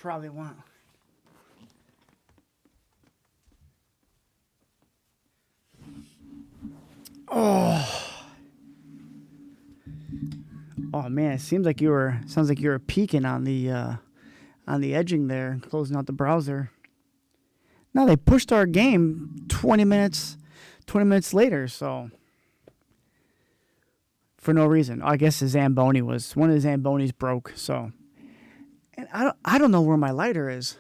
probably want. Oh man, it sounds like you were peeking on the edging there, closing out the browser. No, they pushed our game 20 minutes later, so for no reason. I guess one of the Zambonis broke, so. And I don't know where my lighter is.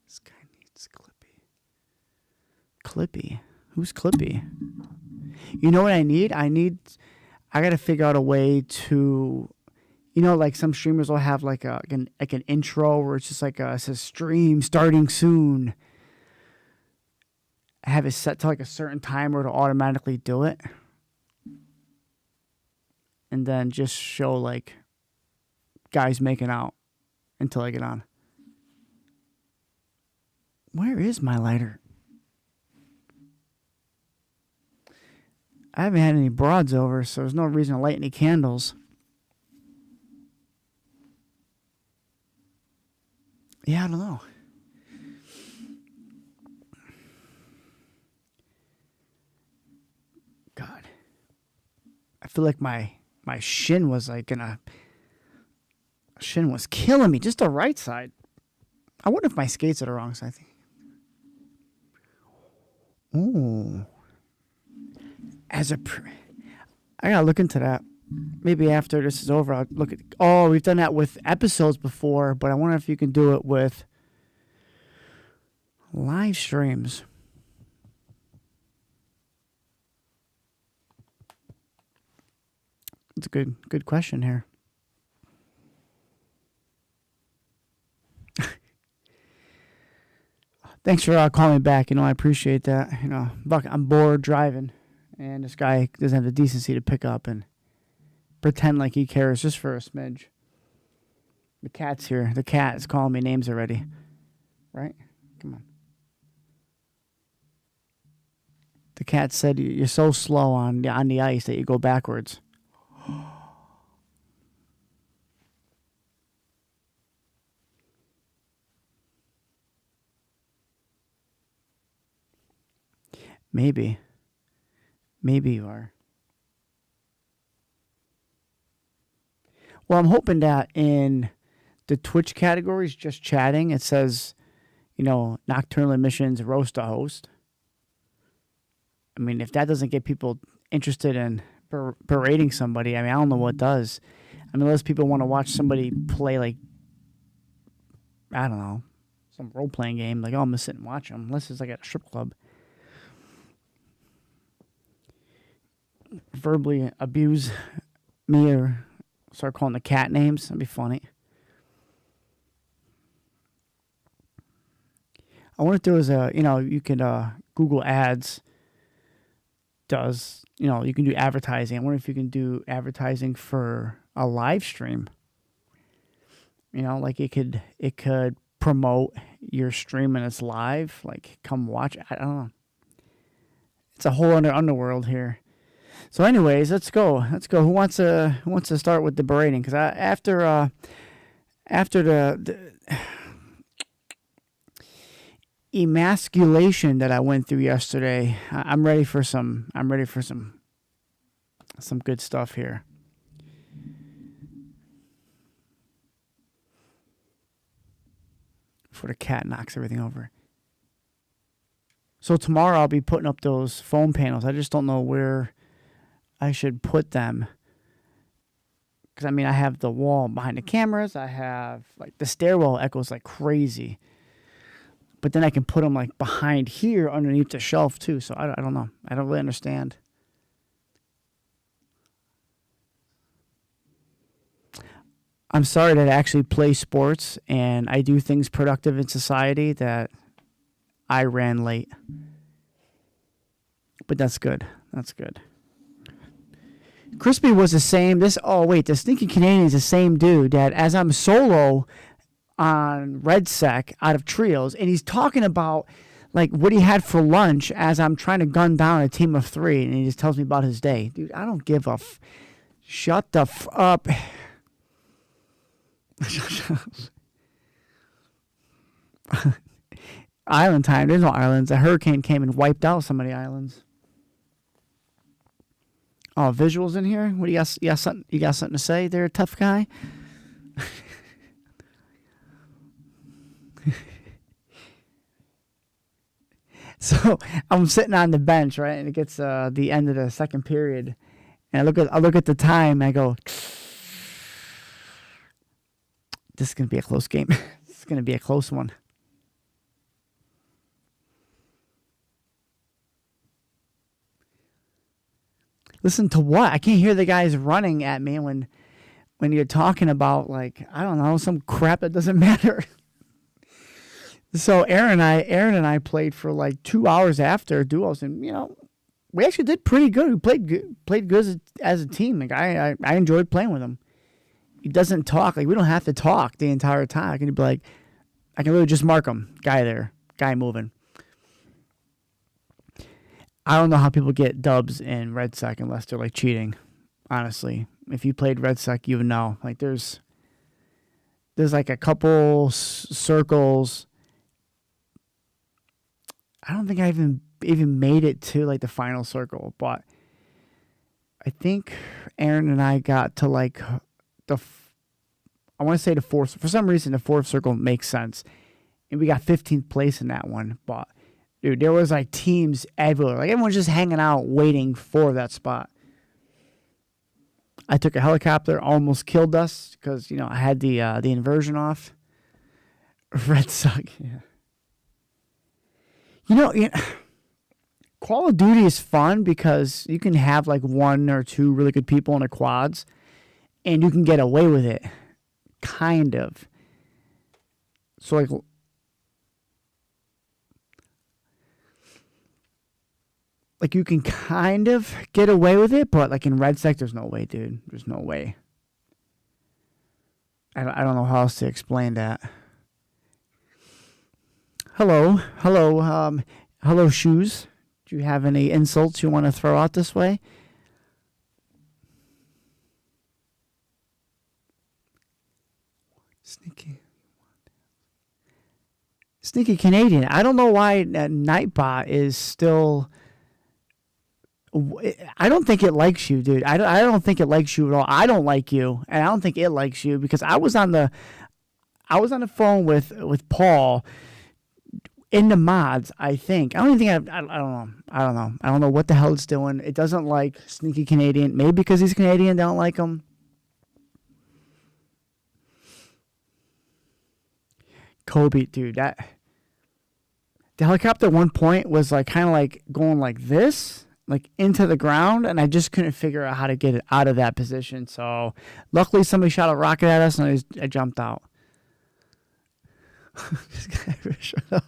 This guy needs Clippy. Who's Clippy? You know what I need? I got to figure out a way to, like some streamers will have like an intro where it's just like it says stream starting soon. Have it set to like a certain timer to automatically do it. And then just show like guys making out until I get on. Where is my lighter? I haven't had any broads over, so there's no reason to light any candles. Yeah, I don't know. God. I feel like my shin was shin was killing me, just the right side. I wonder if my skates are the wrong side. Ooh. I gotta look into that. Maybe after this is over, I'll look at. Oh, we've done that with episodes before, but I wonder if you can do it with live streams. It's a good question here. Thanks for calling me back. I appreciate that. Buck, I'm bored driving, and this guy doesn't have the decency to pick up and pretend like he cares just for a smidge. The cat's here. The cat is calling me names already. Right? Come on. The cat said you're so slow on the ice that you go backwards. Maybe you are. Well, I'm hoping that in the Twitch categories, just chatting, it says, nocturnal emissions, roast a host. I mean, if that doesn't get people interested in berating somebody, I don't know what does. Unless people want to watch somebody play, like, I don't know, some role-playing game, like, I'm going to sit and watch them, unless it's like at a strip club. Verbally abuse me or start calling the cat names. That'd be funny. I wonder if there was you could Google Ads does, you can do advertising. I wonder if you can do advertising for a live stream. Like it could promote your stream and it's live. Like, come watch. I don't know. It's a whole underworld here. So, anyways, let's go. Who wants to start with the berating? Because after the emasculation that I went through yesterday, I'm ready for some good stuff here. Before the cat knocks everything over. So tomorrow I'll be putting up those foam panels. I just don't know where I should put them. Because, I have the wall behind the cameras. I have, like, the stairwell echoes like crazy. But then I can put them, like, behind here underneath the shelf, too. So I don't know. I don't really understand. I'm sorry that I actually play sports and I do things productive in society that I ran late. But that's good. That's good. Crispy was the same. The Stinky Canadian is the same dude that as I'm solo on Red Sec out of trios, and he's talking about like what he had for lunch as I'm trying to gun down a team of 3, and he just tells me about his day. Dude, I don't give a shut the up. Island time. There's no islands. A hurricane came and wiped out some of the islands. Oh, visuals in here? What do you got? You got something to say there, tough guy? So I'm sitting on the bench, right, and it gets the end of the second period, and I look at the time, and I go, "This is gonna be a close game. This is gonna be a close one." Listen to what? I can't hear the guys running at me when you're talking about, like, I don't know, some crap that doesn't matter. So Aaron and I played for like 2 hours after duos, and we actually did pretty good. We played good as a team. Like I enjoyed playing with him. He doesn't talk. Like we don't have to talk the entire time. I can be like, I can really just mark him. Guy there, guy moving. I don't know how people get dubs in Red Sec unless they're like cheating. Honestly, if you played Red Sec, you would know. Like there's like a couple circles. I don't think I even made it to like the final circle, but I think Aaron and I got to like I want to say the fourth. For some reason, the fourth circle makes sense, and we got 15th place in that one. But dude, there was like teams everywhere. Like everyone's just hanging out, waiting for that spot. I took a helicopter, almost killed us because I had the inversion off. Red Suck, yeah. Call of Duty is fun because you can have like one or two really good people in the quads, and you can get away with it, kind of. So like you can kind of get away with it, but like in Red Sec, there's no way, dude. There's no way. I don't know how else to explain that. Hello, Shoes. Do you have any insults you want to throw out this way? Sneaky Canadian. I don't know why Nightbot is still. I don't think it likes you, dude. I don't think it likes you at all. I don't like you, and I don't think it likes you because I was on the phone with Paul. In the mods, I think. I don't even think I don't know. I don't know what the hell it's doing. It doesn't like Sneaky Canadian. Maybe because he's Canadian, they don't like him. Kobe, dude, the helicopter at one point was like kind of like going like this, like into the ground, and I just couldn't figure out how to get it out of that position. So luckily somebody shot a rocket at us, and I jumped out. Shut up.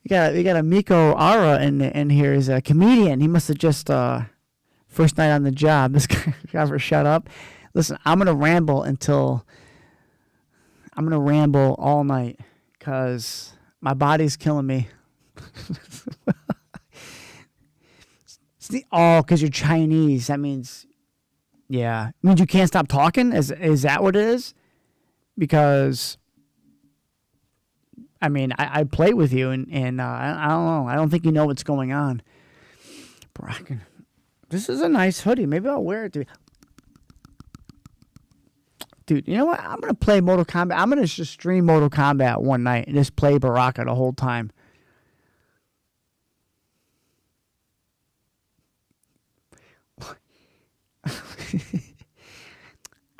We got a Miko Ara in here. He's a comedian. He must have just first night on the job. This guy ever shut up. Listen, I'm gonna ramble all night because my body's killing me. Because you're Chinese. That means, yeah. It means you can't stop talking? Is that what it is? Because, I mean, I play with you, and I don't know. I don't think you know what's going on. Bracken, this is a nice hoodie. Maybe I'll wear it. Dude, you know what? I'm going to play Mortal Kombat. I'm going to just stream Mortal Kombat one night and just play Baraka the whole time.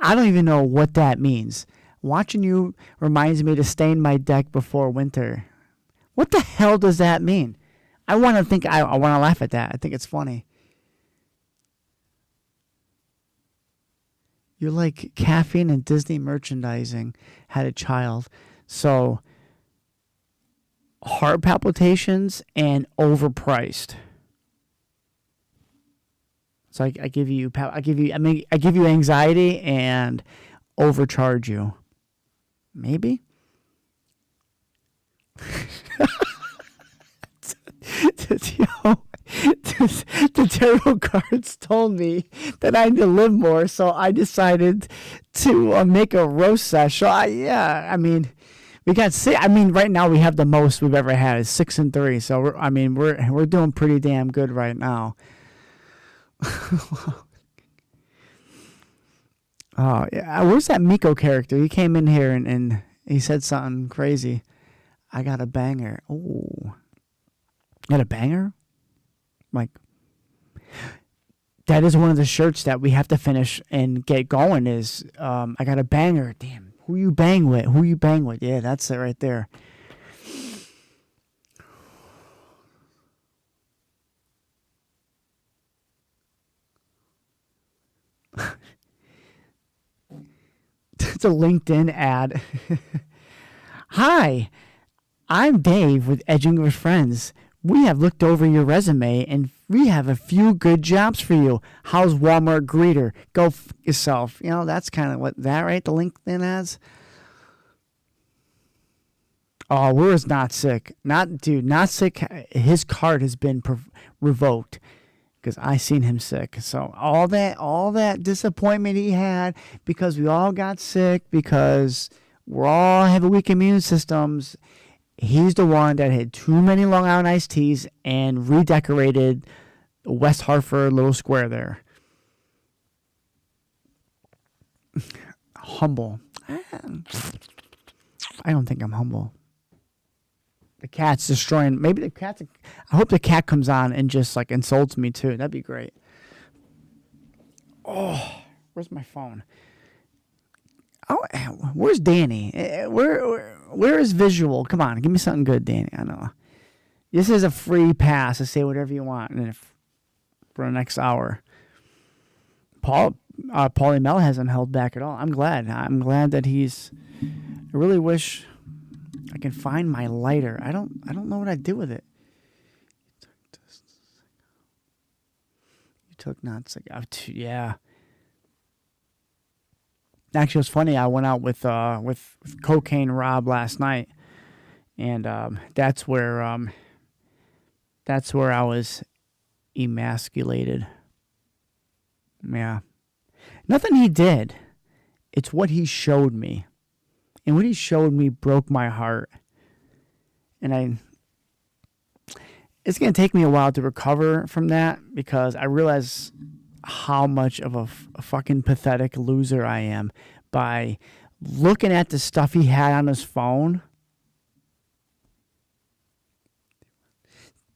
I don't even know what that means. Watching you reminds me to stain my deck before winter. What the hell does that mean? I want to laugh at that. I think it's funny. You're like caffeine and Disney merchandising had a child. So heart palpitations and overpriced. So I give you anxiety and overcharge you. Maybe. The tarot cards told me that I need to live more, so I decided to make a roast sesh. Yeah, I mean, we got six. I mean, right now we have the most we've ever had is 6-3. So we're doing pretty damn good right now. Oh yeah, where's that Miko character? He came in here and he said something crazy. I got a banger. Oh, got a banger? Like, that is one of the shirts that we have to finish and get going. Is I got a banger. Damn, who you bang with? Who you bang with? Yeah, that's it right there. It's a LinkedIn ad. Hi, I'm Dave with Edge English Friends. We have looked over your resume and we have a few good jobs for you. How's Walmart greeter? Go yourself. You know, that's kind of what that, right? The LinkedIn ads. Oh, where is Not Sick? Not Sick. His card has been revoked because I seen him sick. So all that disappointment he had because we all got sick because we all have weak immune systems. He's the one that had too many Long Island iced teas and redecorated West Hartford little square there. Humble. I don't think I'm humble. The cat's destroying. Maybe the cat's. I hope the cat comes on and just like insults me too. That'd be great. Oh, where's my phone? Oh, where's Danny? Where is visual? Come on, give me something good, Danny. I know. This is a free pass to say whatever you want, and for the next hour. Paulie Mel hasn't held back at all. I'm glad that he's. I really wish I can find my lighter. I don't know what I'd do with it. You took Not Sick. Yeah. Actually, it was funny. I went out with Cocaine Rob last night, and that's where I was emasculated. Yeah, nothing he did. It's what he showed me, and what he showed me broke my heart. And it's gonna take me a while to recover from that because I realize how much of a fucking pathetic loser I am by looking at the stuff he had on his phone.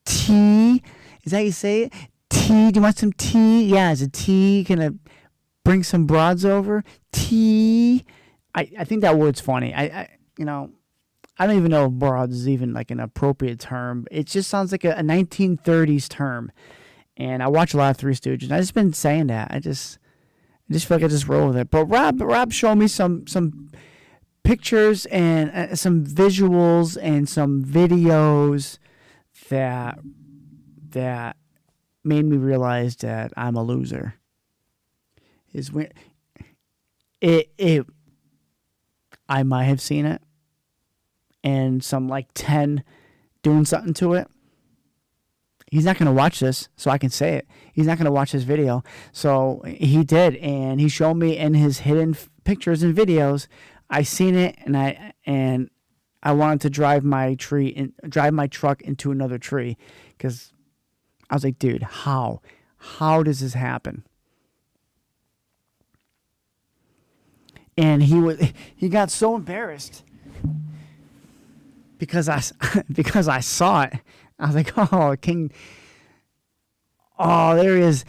Tea? Is that how you say it? Tea? Do you want some tea? Yeah, is it tea? Gonna bring some broads over? Tea? I think that word's funny. I don't even know if broads is even like an appropriate term. It just sounds like a 1930s term. And I watch a lot of Three Stooges. And I just been saying that. I just feel like I just roll with it. But Rob showed me some pictures and some visuals and some videos that made me realize that I'm a loser. I might have seen it, and some like 10 doing something to it. He's not going to watch this, so I can say it. He's not going to watch this video. So he did, and he showed me in his hidden pictures and videos. I seen it, and I wanted to drive my truck into another tree because I was like, dude, how does this happen? And he got so embarrassed because I saw it. I was like, oh, King. Oh, there he is.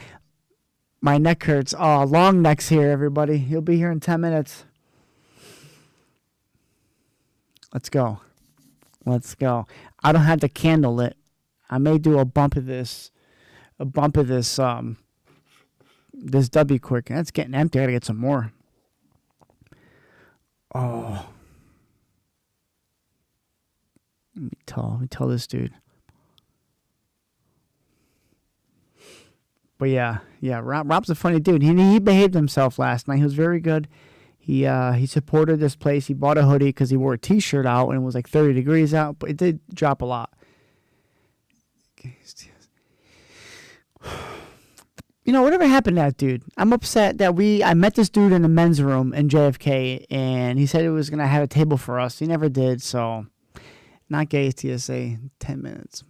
My neck hurts. Oh, long neck's here, everybody. He'll be here in 10 minutes. Let's go. I don't have the candle lit. I may do a bump of this this W quick. That's getting empty. I gotta get some more. Oh. Let me tell this dude. But yeah, Rob's a funny dude. He behaved himself last night. He was very good. He supported this place. He bought a hoodie because he wore a T-shirt out and it was like 30 degrees out, but it did drop a lot. Whatever happened to that dude? I'm upset that I met this dude in the men's room in JFK, and he said he was going to have a table for us. He never did, so not gay TSA, 10 minutes.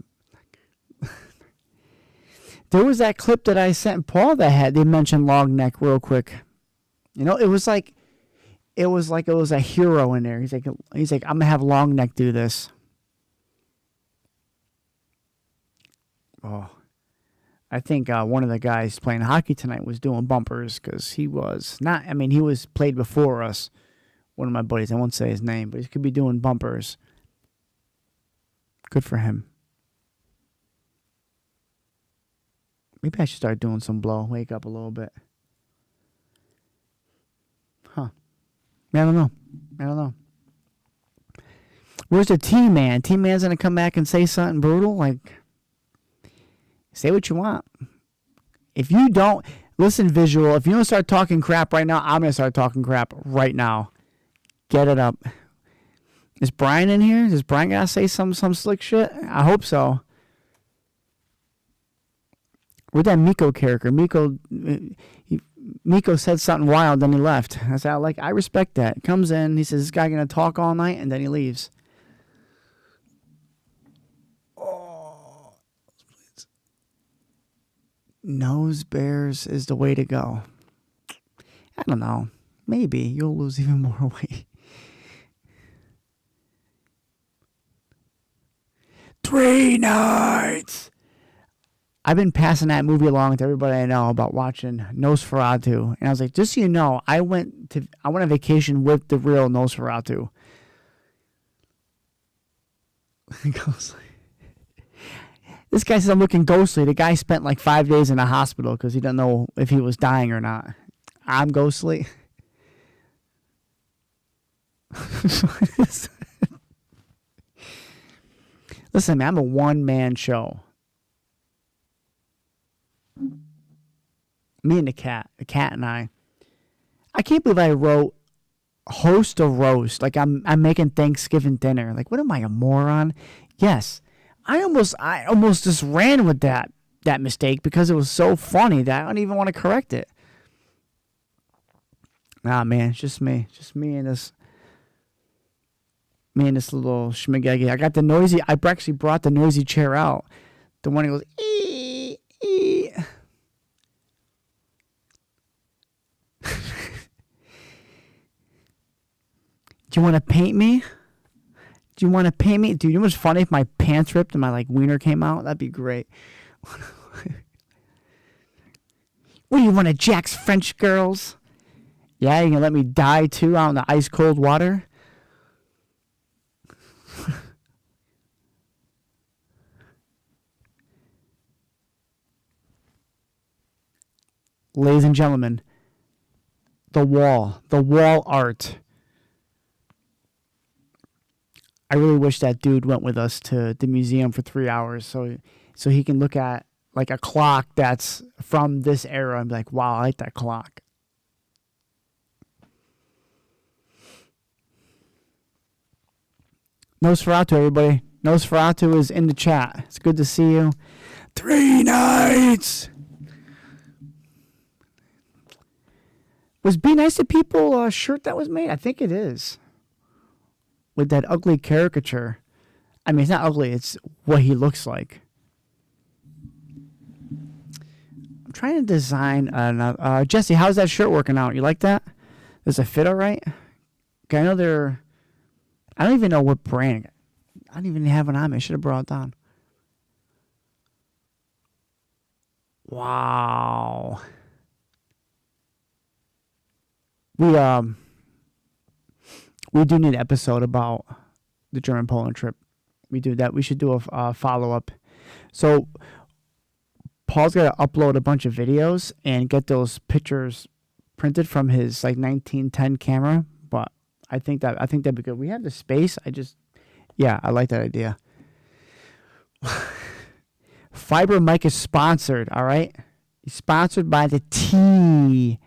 There was that clip that I sent Paul that they mentioned long neck real quick. It was like it was a hero in there. He's like, I'm going to have long neck do this. Oh. I think one of the guys playing hockey tonight was doing bumpers because he was not. I mean, he was played before us. One of my buddies, I won't say his name, but he could be doing bumpers. Good for him. Maybe I should start doing some blow. Wake up a little bit. Huh. I don't know. Where's the T-Man? T-Man's going to come back and say something brutal? Like, say what you want. If you don't, listen, Visual, if you don't start talking crap right now, I'm going to start talking crap right now. Get it up. Is Brian in here? Does Brian got to say some slick shit? I hope so. Where'd that Miko character? Miko said something wild, then he left. I respect that. Comes in, he says, this guy going to talk all night, and then he leaves. Oh, please. Nose bears is the way to go. I don't know. Maybe you'll lose even more weight. 3 nights. I've been passing that movie along to everybody I know about watching Nosferatu. And I was like, just so you know, I went on vacation with the real Nosferatu. Ghostly. This guy says I'm looking ghostly. The guy spent like 5 days in a hospital because he didn't know if he was dying or not. I'm ghostly. Listen, man, I'm a one-man show. Me and the cat and I can't believe I wrote host a roast. Like I'm making Thanksgiving dinner. Like, what am I, a moron? Yes. I almost just ran with that mistake because it was so funny that I don't even want to correct it. Nah, man, it's just me and this little schmagegi. I got the noisy. I actually brought the noisy chair out. The one that goes ee, ee. Do you want to paint me? Dude, you know what's funny if my pants ripped and my wiener came out? That'd be great. What do you want to Jack's French girls? Yeah, you gonna let me die too out in the ice cold water? Ladies and gentlemen, the wall art. I really wish that dude went with us to the museum for 3 hours so he can look at like a clock that's from this era and be like, wow, I like that clock. Nosferatu, everybody. Nosferatu is in the chat. It's good to see you. 3 nights. Was Be Nice to People a shirt that was made? I think it is. With that ugly caricature. I mean, it's not ugly. It's what he looks like. I'm trying to design another. Jesse, how's that shirt working out? You like that? Does it fit all right? Okay, I know they're... I don't even know what brand. I don't even have it on me. I should have brought it down. Wow. We do need an episode about the German-Poland trip. We do that. We should do a follow-up. So Paul's got to upload a bunch of videos and get those pictures printed from his 1910 camera. But I think that'd be good. We have the space. I like that idea. Fiber Mike is sponsored. All right, he's sponsored by the tea.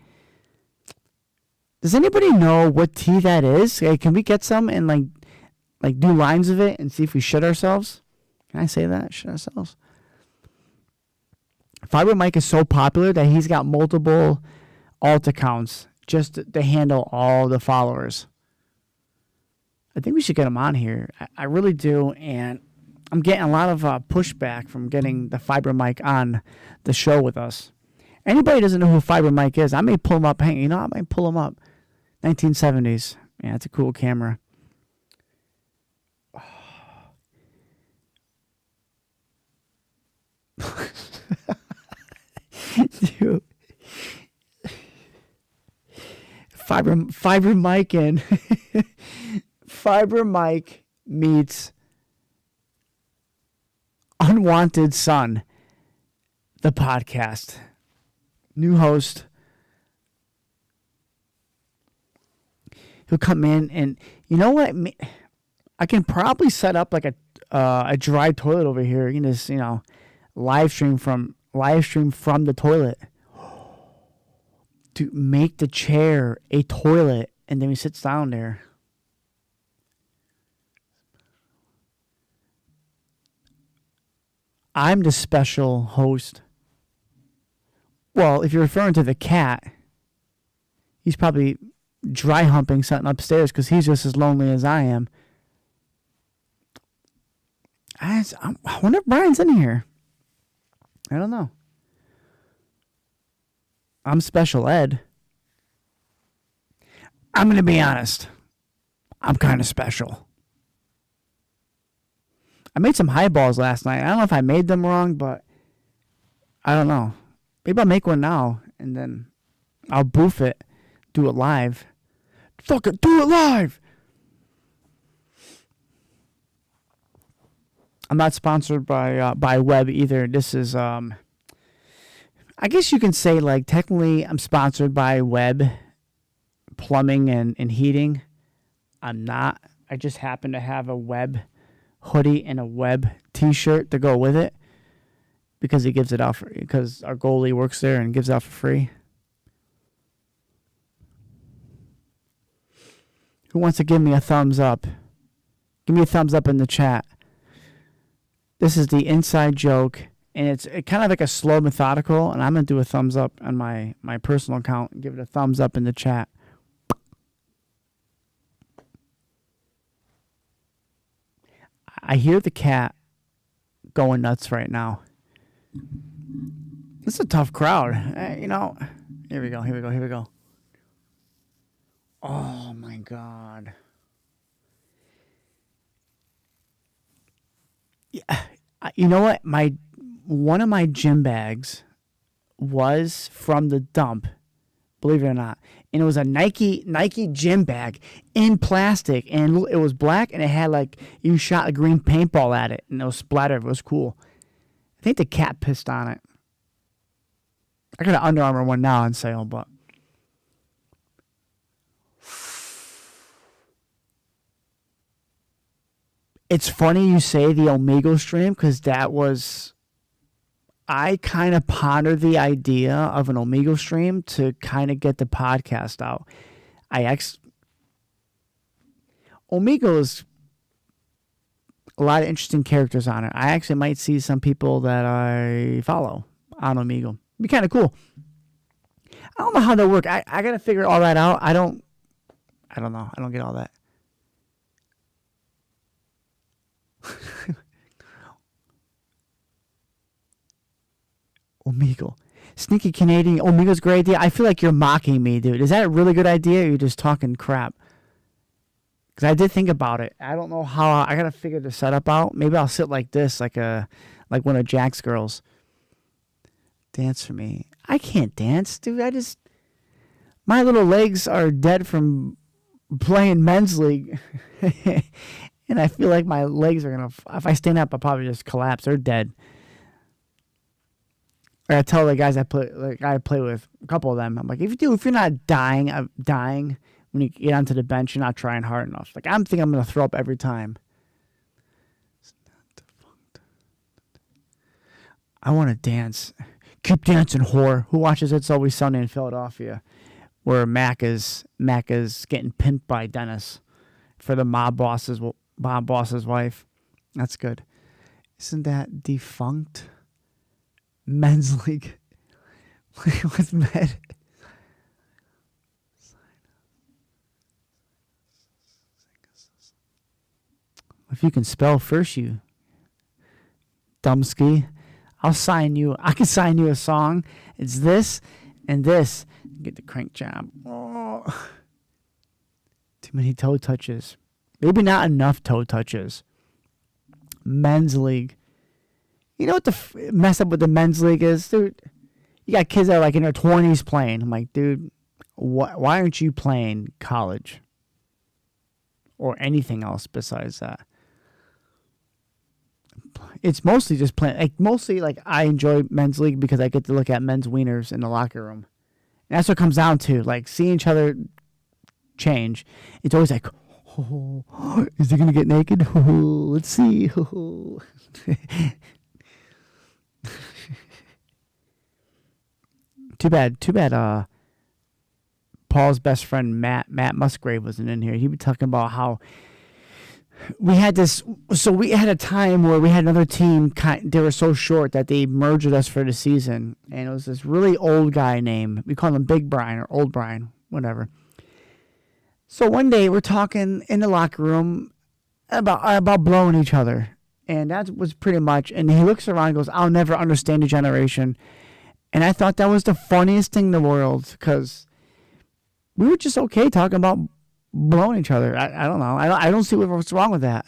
Does anybody know what tea that is? Hey, can we get some and like do lines of it and see if we shit ourselves? Can I say that? Shit ourselves. Fiber Mike is so popular that he's got multiple alt accounts just to handle all the followers. I think we should get him on here. I really do, and I'm getting a lot of pushback from getting the Fiber Mike on the show with us. Anybody doesn't know who Fiber Mike is, I may pull him up. Hang, you know, I might pull him up. 1970s. Yeah, it's a cool camera. Dude. Fiber Mike and Fiber Mike meets Unwanted Son, the podcast. New host. He'll come in and you know what? I can probably set up like a dry toilet over here. You can just, live stream from the toilet. To make the chair a toilet, and then he sits down there. I'm the special host. Well, if you're referring to the cat, he's probably dry humping something upstairs because he's just as lonely as I am. I wonder if Brian's in here. I don't know. I'm Special Ed. I'm going to be honest. I'm kind of special. I made some highballs last night. I don't know if I made them wrong, but I don't know. Maybe I'll make one now, and then I'll boof it, do it live. Fuck it, do it live! I'm not sponsored by Web either. This is... I guess you can say, like, technically I'm sponsored by Web Plumbing and Heating. I'm not. I just happen to have a Web hoodie and a Web t-shirt to go with it because he gives it out because our goalie works there and gives it out for free. Who wants to give me a thumbs up? Give me a thumbs up in the chat. This is the inside joke. And it's kind of like a slow methodical, and I'm going to do a thumbs up on my personal account and give it a thumbs up in the chat. I hear the cat going nuts right now. This is a tough crowd. Here we go. Oh, my God. Yeah, you know what? One of my gym bags was from the dump, believe it or not. And it was a Nike gym bag in plastic. And it was black, and it had you shot a green paintball at it. And it was splattered. It was cool. I think the cat pissed on it. I got an Under Armour one now on sale, but... It's funny you say the Omegle stream, because that was... I kind of pondered the idea of an Omegle stream to kind of get the podcast out. Omegle is a lot of interesting characters on it. I actually might see some people that I follow on Omegle. It'd be kind of cool. I don't know how that works. I got to figure all that out. I don't know. I don't get all that. Omegle. Sneaky Canadian. Omegle's a great idea. I feel like you're mocking me, dude. Is that a really good idea, or you're just talking crap? Because I did think about it. I don't know how. I got to figure the setup out. Maybe I'll sit like this, like one of Jack's girls. Dance for me. I can't dance, dude. My little legs are dead from playing men's league. And I feel like my legs are going to, if I stand up, I'll probably just collapse. They're dead. I tell the guys I play with, a couple of them, I'm like, if you're not dying when you get onto the bench, you're not trying hard enough. Like, I'm thinking I'm going to throw up every time. I want to dance. Keep dancing, whore. Who watches It's Always Sunny in Philadelphia, where Mac is getting pimped by Dennis for the mob boss's wife? That's good. Isn't that defunct? Men's league with med. If you can spell first, you dumbski. I'll sign you. I can sign you a song. It's this and this. Get the crank job. Oh. Too many toe touches. Maybe not enough toe touches. Men's league. You know what the mess up with the men's league is? Dude, you got kids that are like in their 20s playing. I'm like, dude, why aren't you playing college? Or anything else besides that? It's mostly just playing. Like I enjoy men's league because I get to look at men's wieners in the locker room. And that's what it comes down to. Like seeing each other change. It's always like, oh, is he gonna get naked? Oh, let's see. Oh. Too bad. Paul's best friend Matt Musgrave wasn't in here. He was talking about how we had this. So we had a time where we had another team. They were so short that they merged us for the season, and it was this really old guy named, we call him Big Brian or Old Brian, whatever. So one day we're talking in the locker room about blowing each other, and that was pretty much. And he looks around and goes, "I'll never understand the generation," and I thought that was the funniest thing in the world because we were just okay talking about blowing each other. I don't know. I don't see what's wrong with that.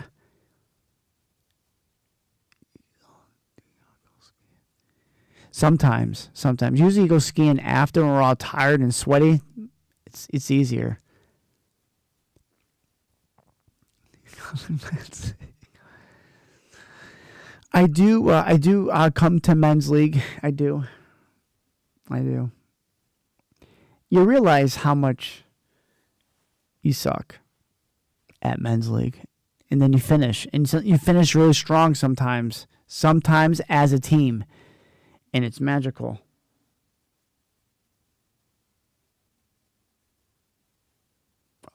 Sometimes. Usually you go skiing after when we're all tired and sweaty. It's easier. I do come to men's league. I do. You realize how much you suck at men's league, and then you finish, and so you finish really strong sometimes as a team, and it's magical.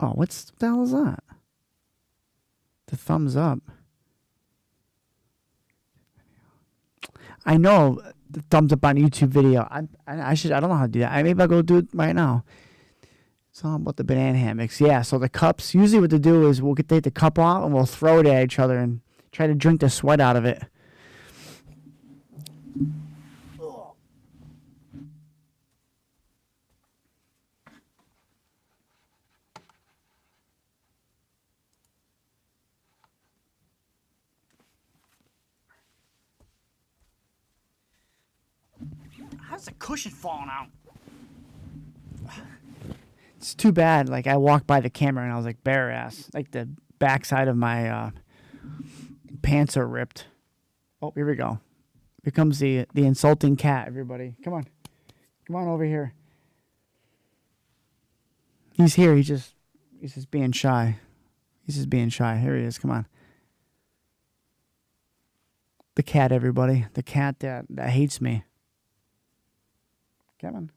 Oh, what the hell is that? The thumbs up. I know the thumbs up on YouTube video. I don't know how to do that. Maybe I'll go do it right now. It's all about the banana hammocks. Yeah, so the cups, usually what to do is we'll take the cup off and we'll throw it at each other and try to drink the sweat out of it. How's the cushion falling out? It's too bad. Like I walked by the camera and I was like bare ass. Like the backside of my pants are ripped. Oh, here we go. Here comes the insulting cat. Everybody, come on over here. He's here. He's just being shy. Here he is. Come on. The cat, everybody. The cat that hates me. Come on.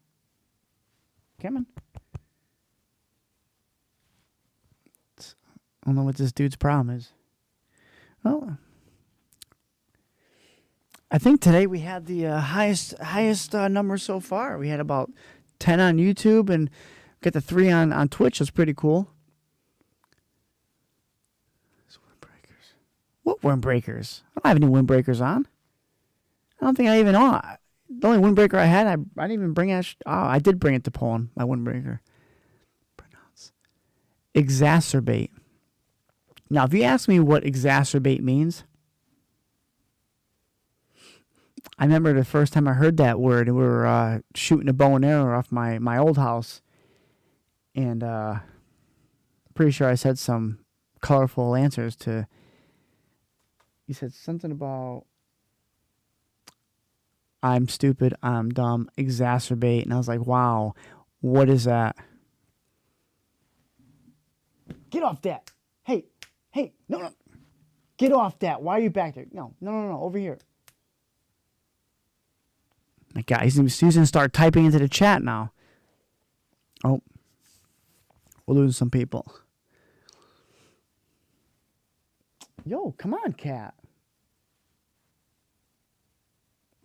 I don't know what this dude's problem is. Well, I think today we had the highest number so far. We had about 10 on YouTube and got the 3 on Twitch. That's pretty cool. Windbreakers. What windbreakers? I don't have any windbreakers on. I don't think I even know. The only windbreaker I had, I didn't even bring it. I did bring it to Poland, my windbreaker. Pronounce. Exacerbate. Now, if you ask me what exacerbate means, I remember the first time I heard that word, we were shooting a bow and arrow off my old house. And pretty sure I said some colorful answers to... You said something about... I'm stupid, I'm dumb, exacerbate. And I was like, wow, what is that? Get off that. Hey, no. Get off that. Why are you back there? No, over here. My God, he's going to start typing into the chat now. Oh, we're losing some people. Yo, come on, cat.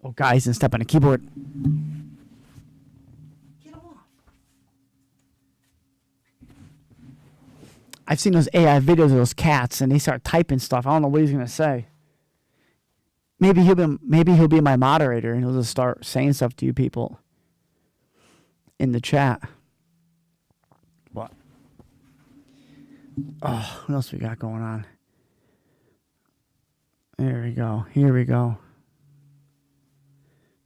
Oh, guys, and step on the keyboard. Get off. I've seen those AI videos of those cats, and they start typing stuff. I don't know what he's gonna say. Maybe he'll be my moderator, and he'll just start saying stuff to you people in the chat. What? Oh, what else we got going on? There we go. Here we go.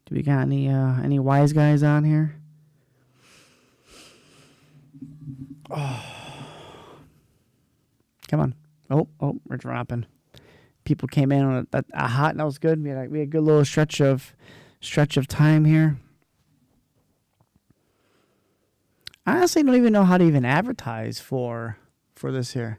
Do we got any wise guys on here? Oh. Come on. Oh, we're dropping. People came in on a hot, and that was good. We had a good little stretch of time here. I honestly don't even know how to even advertise for this here.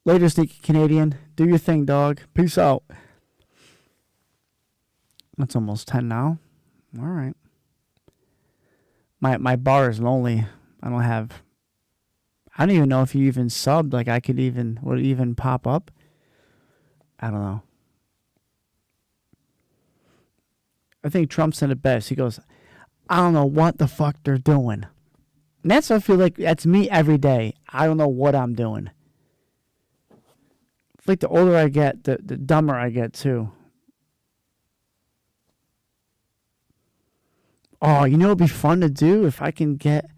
Later, Sneaky Canadian. Do your thing, dog. Peace out. It's almost 10 now. All right. My bar is lonely. I don't even know if you even subbed. Like, would it even pop up? I don't know. I think Trump said it best. He goes, I don't know what the fuck they're doing. And that's what I feel like. That's me every day. I don't know what I'm doing. Like, the older I get, the dumber I get too. Oh, you know what'd be fun to do if I can get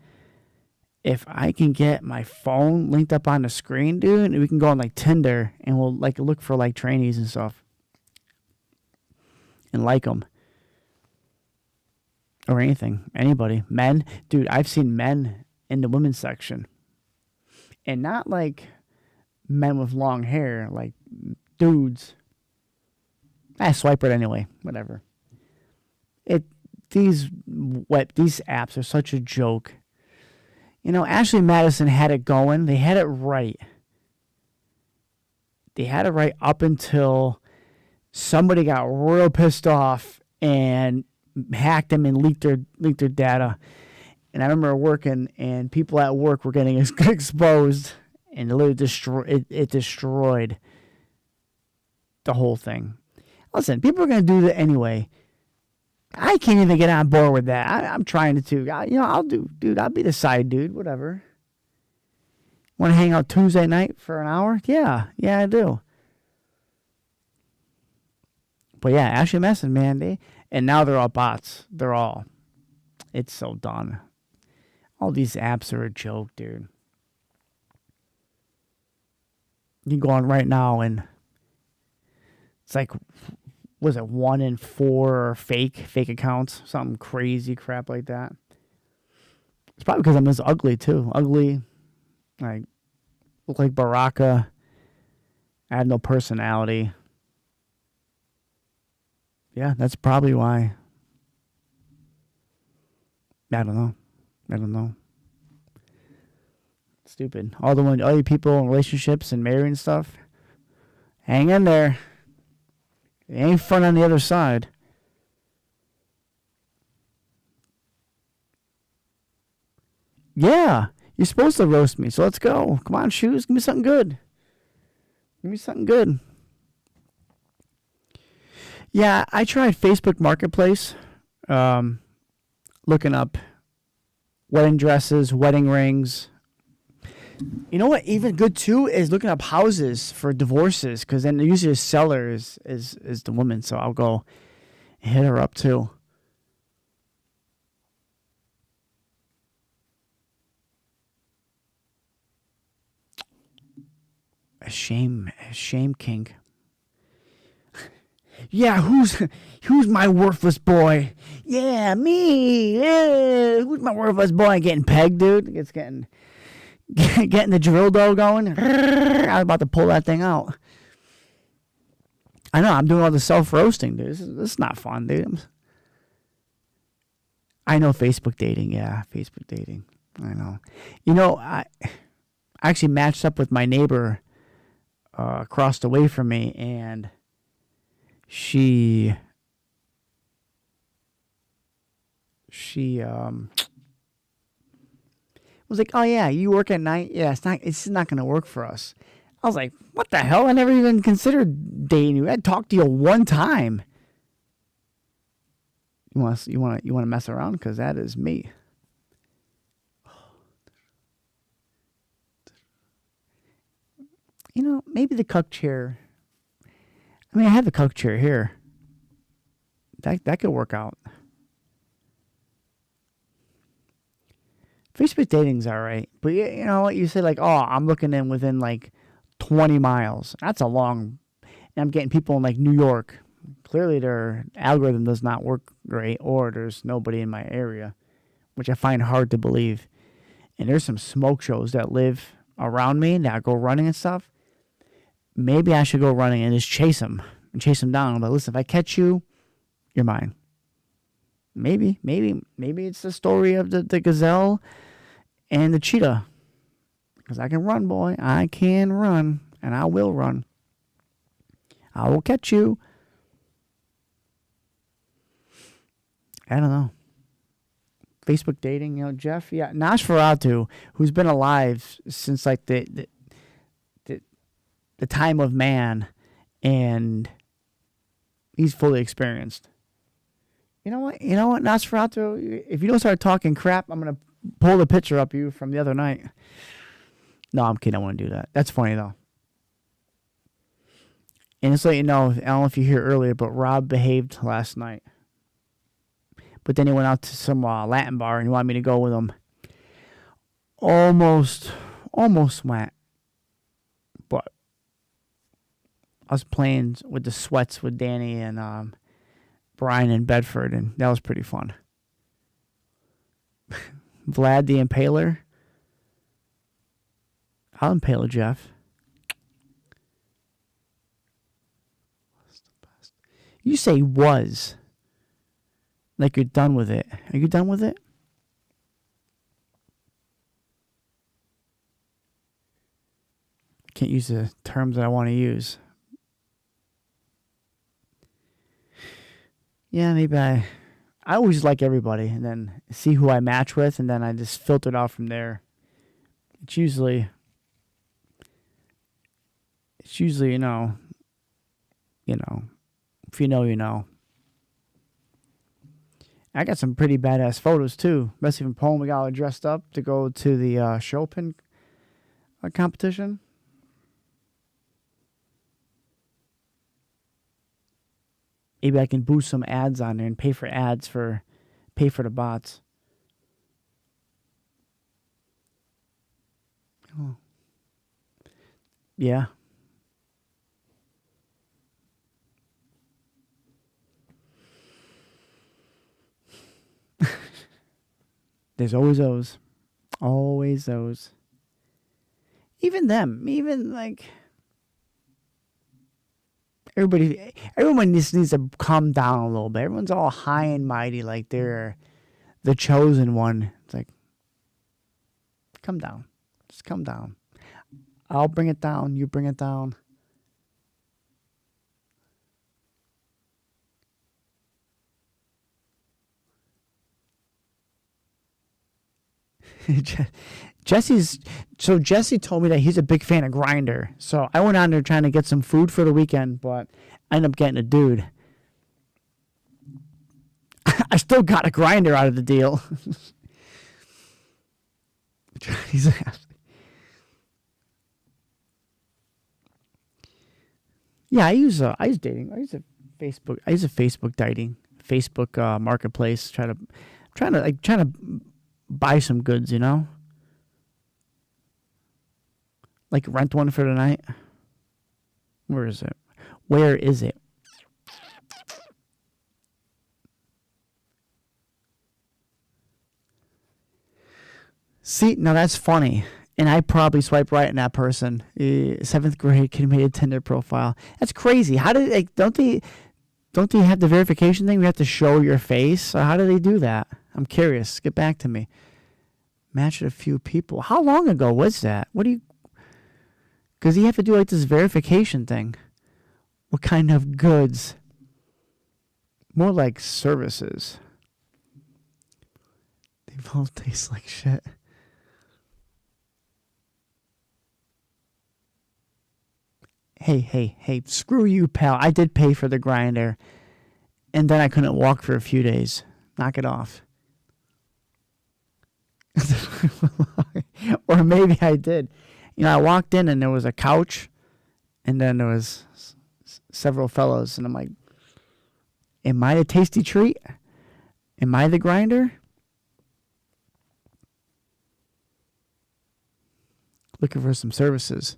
my phone linked up on the screen, dude, and we can go on like Tinder and we'll like look for like trainees and stuff and like them or anything, anybody, men, dude. I've seen men in the women's section, and not like men with long hair, like dudes. I swipe it anyway, whatever. These apps are such a joke. You know, Ashley Madison had it going. They had it right. They had it right up until somebody got real pissed off and hacked them and leaked their data. And I remember working, and people at work were getting exposed, and it literally destroyed the whole thing. Listen, people are going to do that anyway. I can't even get on board with that. I'm trying to too. I'll be the side dude, whatever. Want to hang out Tuesday night for an hour? Yeah, I do. But yeah, Ashley Madison, man, and now they're all bots. It's so done. All these apps are a joke, dude. You can go on right now and it's like, was it 1 in 4 fake accounts? Something crazy crap like that. It's probably because I'm this ugly too. Ugly, like, look like Baraka. I have no personality. Yeah, that's probably why. I don't know. Stupid. All you people in relationships and married and stuff, hang in there. It ain't fun on the other side. Yeah, you're supposed to roast me, so let's go. Come on, Shoes. Give me something good. Yeah, I tried Facebook Marketplace, looking up wedding dresses, wedding rings. You know what? Even good too is looking up houses for divorces, because then usually the seller is the woman. So I'll go hit her up too. A shame kink. Yeah, who's my worthless boy? Yeah, me. Yeah, who's my worthless boy? Getting pegged, dude. It's getting the drill dough going. I was about to pull that thing out. I know, I'm doing all the self-roasting, dude. This is not fun, dude. I know Facebook dating. Yeah, Facebook dating. I know. You know, I actually matched up with my neighbor across the way from me, and she was like, "Oh yeah, you work at night? Yeah, it's not going to work for us." I was like, what the hell? I never even considered dating you. I'd talked to you one time. You want to mess around? Because that is me. You know, maybe the cuck chair. I mean, I have the cuck chair here. That could work out. Facebook dating's all right. But you know what? You say like, oh, I'm looking in within like 20 miles. That's a long... And I'm getting people in like New York. Clearly their algorithm does not work great, or there's nobody in my area, which I find hard to believe. And there's some smoke shows that live around me that go running and stuff. Maybe I should go running and just chase them down. But listen, if I catch you, you're mine. Maybe it's the story of the gazelle and the cheetah. Because I can run, boy. I can run, and I will run. I will catch you. I don't know. Facebook dating, you know, Jeff. Yeah, Nosferatu, who's been alive since like the time of man, and he's fully experienced. You know what, Nosferatu, if you don't start talking crap, I'm going to pull the picture up you from the other night. No, I'm kidding. I won't do that. That's funny, though. And just to let you know, I don't know if you hear earlier, but Rob behaved last night. But then he went out to some Latin bar and he wanted me to go with him. Almost went. But I was playing with the sweats with Danny and Brian in Bedford, and that was pretty fun. Vlad the Impaler. I'll impale Jeff. You say was. Like you're done with it. Are you done with it? I can't use the terms that I want to use. Yeah, maybe I always like everybody and then see who I match with, and then I just filter it out from there. It's usually, you know, if you know, you know. I got some pretty badass photos too. Especially from Poland, we got all dressed up to go to the Chopin competition. Maybe I can boost some ads on there and pay for the bots. Oh. Yeah. There's always those. Always those. Even them. Even like... Everyone just needs to calm down a little bit. Everyone's all high and mighty like they're the chosen one. It's like, come down. Just come down. I'll bring it down. You bring it down. Jesse told me that he's a big fan of Grindr. So I went on there trying to get some food for the weekend, but I ended up getting a dude. I still got a Grindr out of the deal. Yeah, I use dating. I use a Facebook dating, Facebook marketplace. Trying to buy some goods, you know? Like rent one for the night. Where is it? Where is it? See, now that's funny. And I probably swiped right in that person. 7th grade kid made a Tinder profile. That's crazy. How did don't they have the verification thing? We have to show your face. So how do they do that? I'm curious. Get back to me. Matched a few people. How long ago was that? Because you have to do like this verification thing. What kind of goods? More like services. They both taste like shit. hey, screw you, pal. I did pay for the grinder, and then I couldn't walk for a few days. Knock it off. Or maybe I did. I walked in and there was a couch, and then there was several fellows, and I'm like, am I the tasty treat? Am I the grinder? Looking for some services.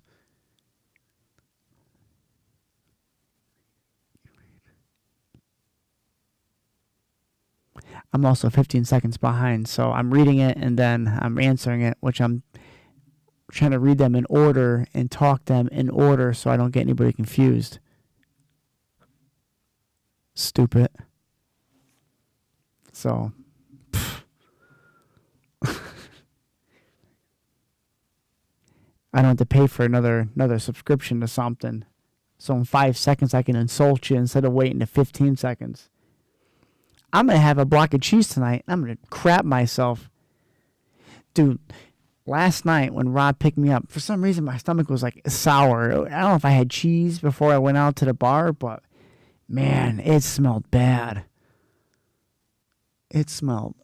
I'm also 15 seconds behind, so I'm reading it and then I'm answering it, which I'm trying to read them in order and talk them in order so I don't get anybody confused. Stupid. So, I don't have to pay for another subscription to something. So in 5 seconds I can insult you instead of waiting to 15 seconds. I'm going to have a block of cheese tonight. I'm going to crap myself. Dude, last night when Rob picked me up, for some reason my stomach was like sour. I don't know if I had cheese before I went out to the bar, but man, it smelled bad. It smelled.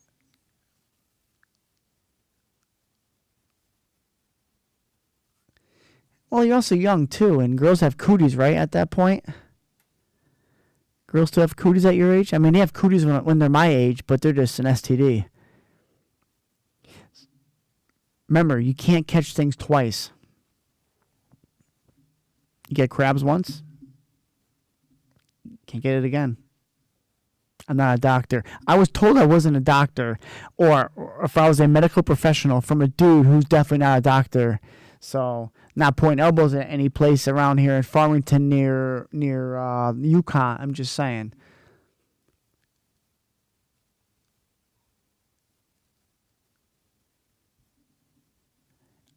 Well, you're also young too, and girls have cooties, right, at that point? Girls still have cooties at your age? I mean, they have cooties when they're my age, but they're just an STD. Remember, you can't catch things twice. You get crabs once, can't get it again. I'm not a doctor. I was told I wasn't a doctor, or if I was a medical professional from a dude who's definitely not a doctor. So, not pointing elbows at any place around here in Farmington near Yukon. I'm just saying.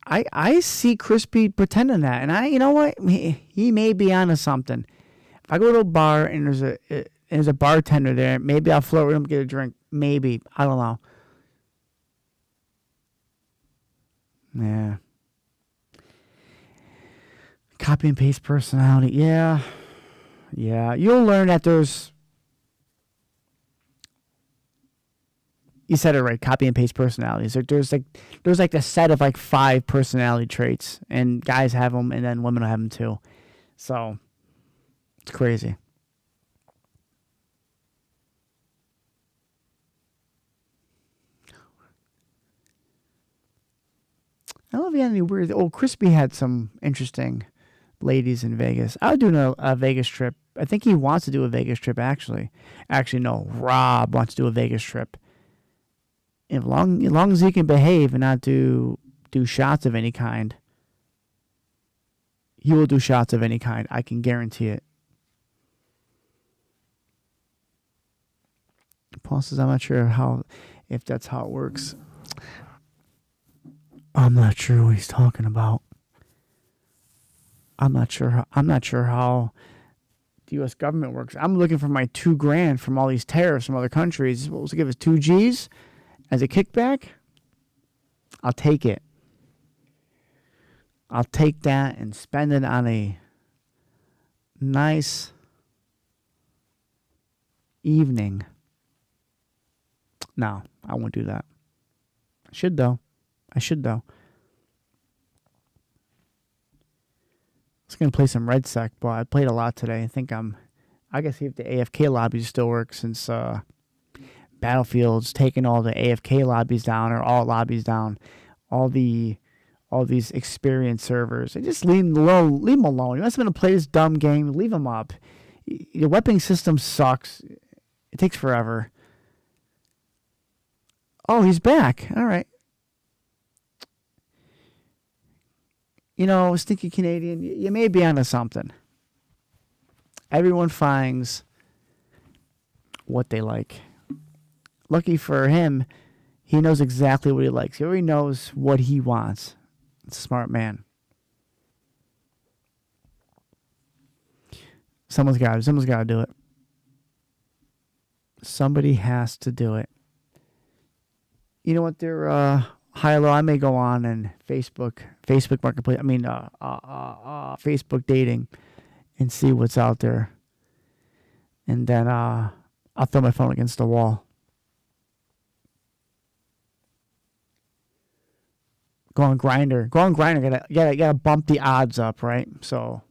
I see Crispy pretending that, and you know what? He may be onto something. If I go to a bar and there's a bartender there, maybe I'll flirt with him, get a drink. Maybe, I don't know. Yeah. Copy and paste personality. Yeah. You'll learn that there's. You said it right. Copy and paste personalities. There's like a set of like 5 personality traits, and guys have them, and then women have them too. So it's crazy. I don't know if he had any weird. Oh, Crispy had some interesting ladies in Vegas. I would do a Vegas trip. I think he wants to do a Vegas trip, actually. Actually, no. Rob wants to do a Vegas trip. As long as he can behave and not do shots of any kind, he will do shots of any kind. I can guarantee it. Paul says, I'm not sure if that's how it works. I'm not sure what he's talking about. I'm not sure how the U.S. government works. I'm looking for my $2,000 from all these tariffs from other countries. What was to give us 2 G's as a kickback? I'll take it. I'll take that and spend it on a nice evening. No, I won't do that. I should though. I was going to play some Red Sec, but I played a lot today. I guess see if the AFK lobbies still work since Battlefield's taking all the AFK lobbies down, or all lobbies down, all these experienced servers. And just leave them alone. You're not going to play this dumb game. Leave them up. Your weapon system sucks. It takes forever. Oh, he's back. All right. Stinky Canadian, you may be onto something. Everyone finds what they like. Lucky for him, he knows exactly what he likes. He already knows what he wants. It's a smart man. Someone's got to do it. Somebody has to do it. You know what? They're high or low. I may go on and Facebook Marketplace. Facebook dating. and see what's out there. And then I'll throw my phone against the wall. Go on Grinder. Gotta bump the odds up, right? So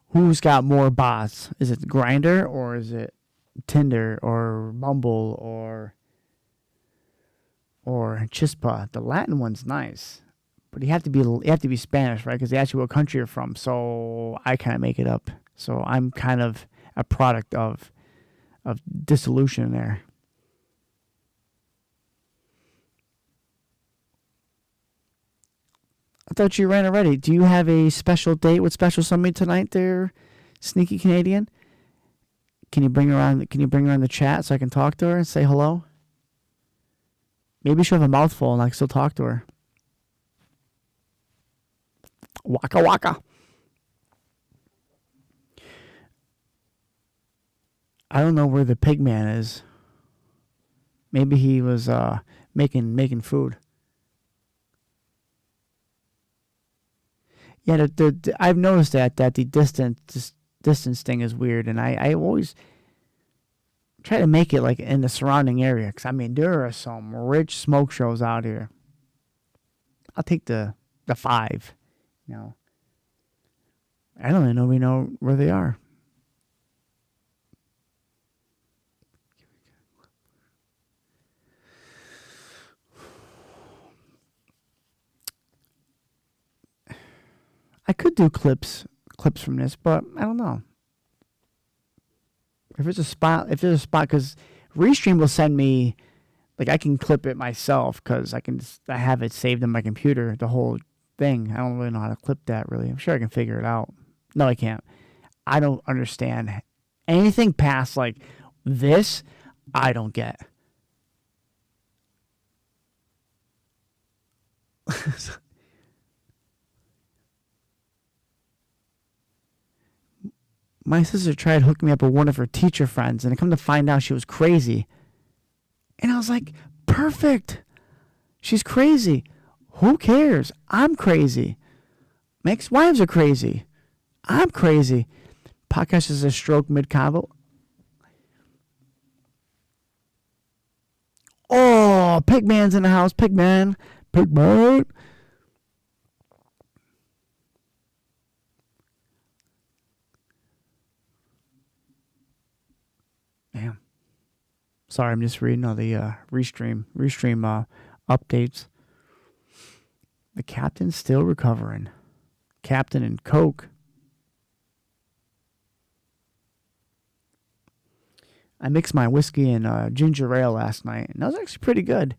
who's got more bots? Is it Grinder or is it Tinder or Bumble or Chispa? The Latin one's nice, but you have to be Spanish, right? Because they ask you what country you're from. So I kind of make it up. So I'm kind of a product of dissolution there. I thought you ran already. Do you have a special date with Special Summit tonight there, Sneaky Canadian? Can you bring her on the chat so I can talk to her and say hello? Maybe she'll have a mouthful and I can still talk to her. Waka waka. I don't know where the pig man is. Maybe he was making food. Yeah, I've noticed that the distance thing is weird, and I always try to make it like in the surrounding area, because I mean there are some rich smoke shows out here. I'll take the 5. You know, I don't even know where they are. I could do clips from this, but I don't know. If there's a spot, because Restream will send me, like I can clip it myself because I have it saved in my computer, the whole thing. I don't really know how to clip that really. I'm sure I can figure it out. No, I can't. I don't understand anything past like this. I don't get. My sister tried hooking me up with one of her teacher friends, and I come to find out she was crazy. And I was like, perfect. She's crazy. Who cares? I'm crazy. My ex-wives are crazy. I'm crazy. Podcast is a stroke mid-convo. Oh, Pigman's in the house. Pigman. Damn. Sorry, I'm just reading all the Restream updates. The captain's still recovering. Captain and Coke. I mixed my whiskey and ginger ale last night, and that was actually pretty good.